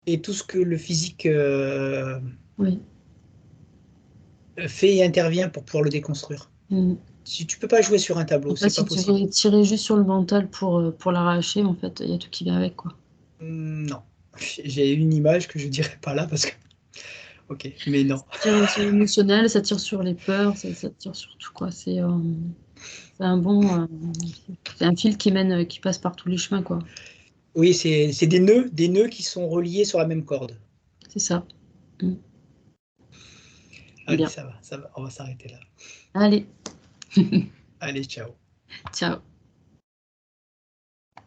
Et tout ce que le physique Oui. fait et intervient pour pouvoir le déconstruire. Si tu peux pas jouer sur un tableau, c'est pas Si tu possible. veux tirer juste sur le mental pour l'arracher, en fait, il y a tout qui vient avec, quoi. Non. J'ai une image que je dirais pas là parce que. Ok, mais non. Ça tire sur l'émotionnel, ça tire sur les peurs, ça tire sur tout, quoi. C'est un fil qui passe par tous les chemins, quoi. Oui, c'est des nœuds qui sont reliés sur la même corde. C'est ça. Allez, Bien. ça va, on va s'arrêter là. Allez, Allez, ciao. ciao.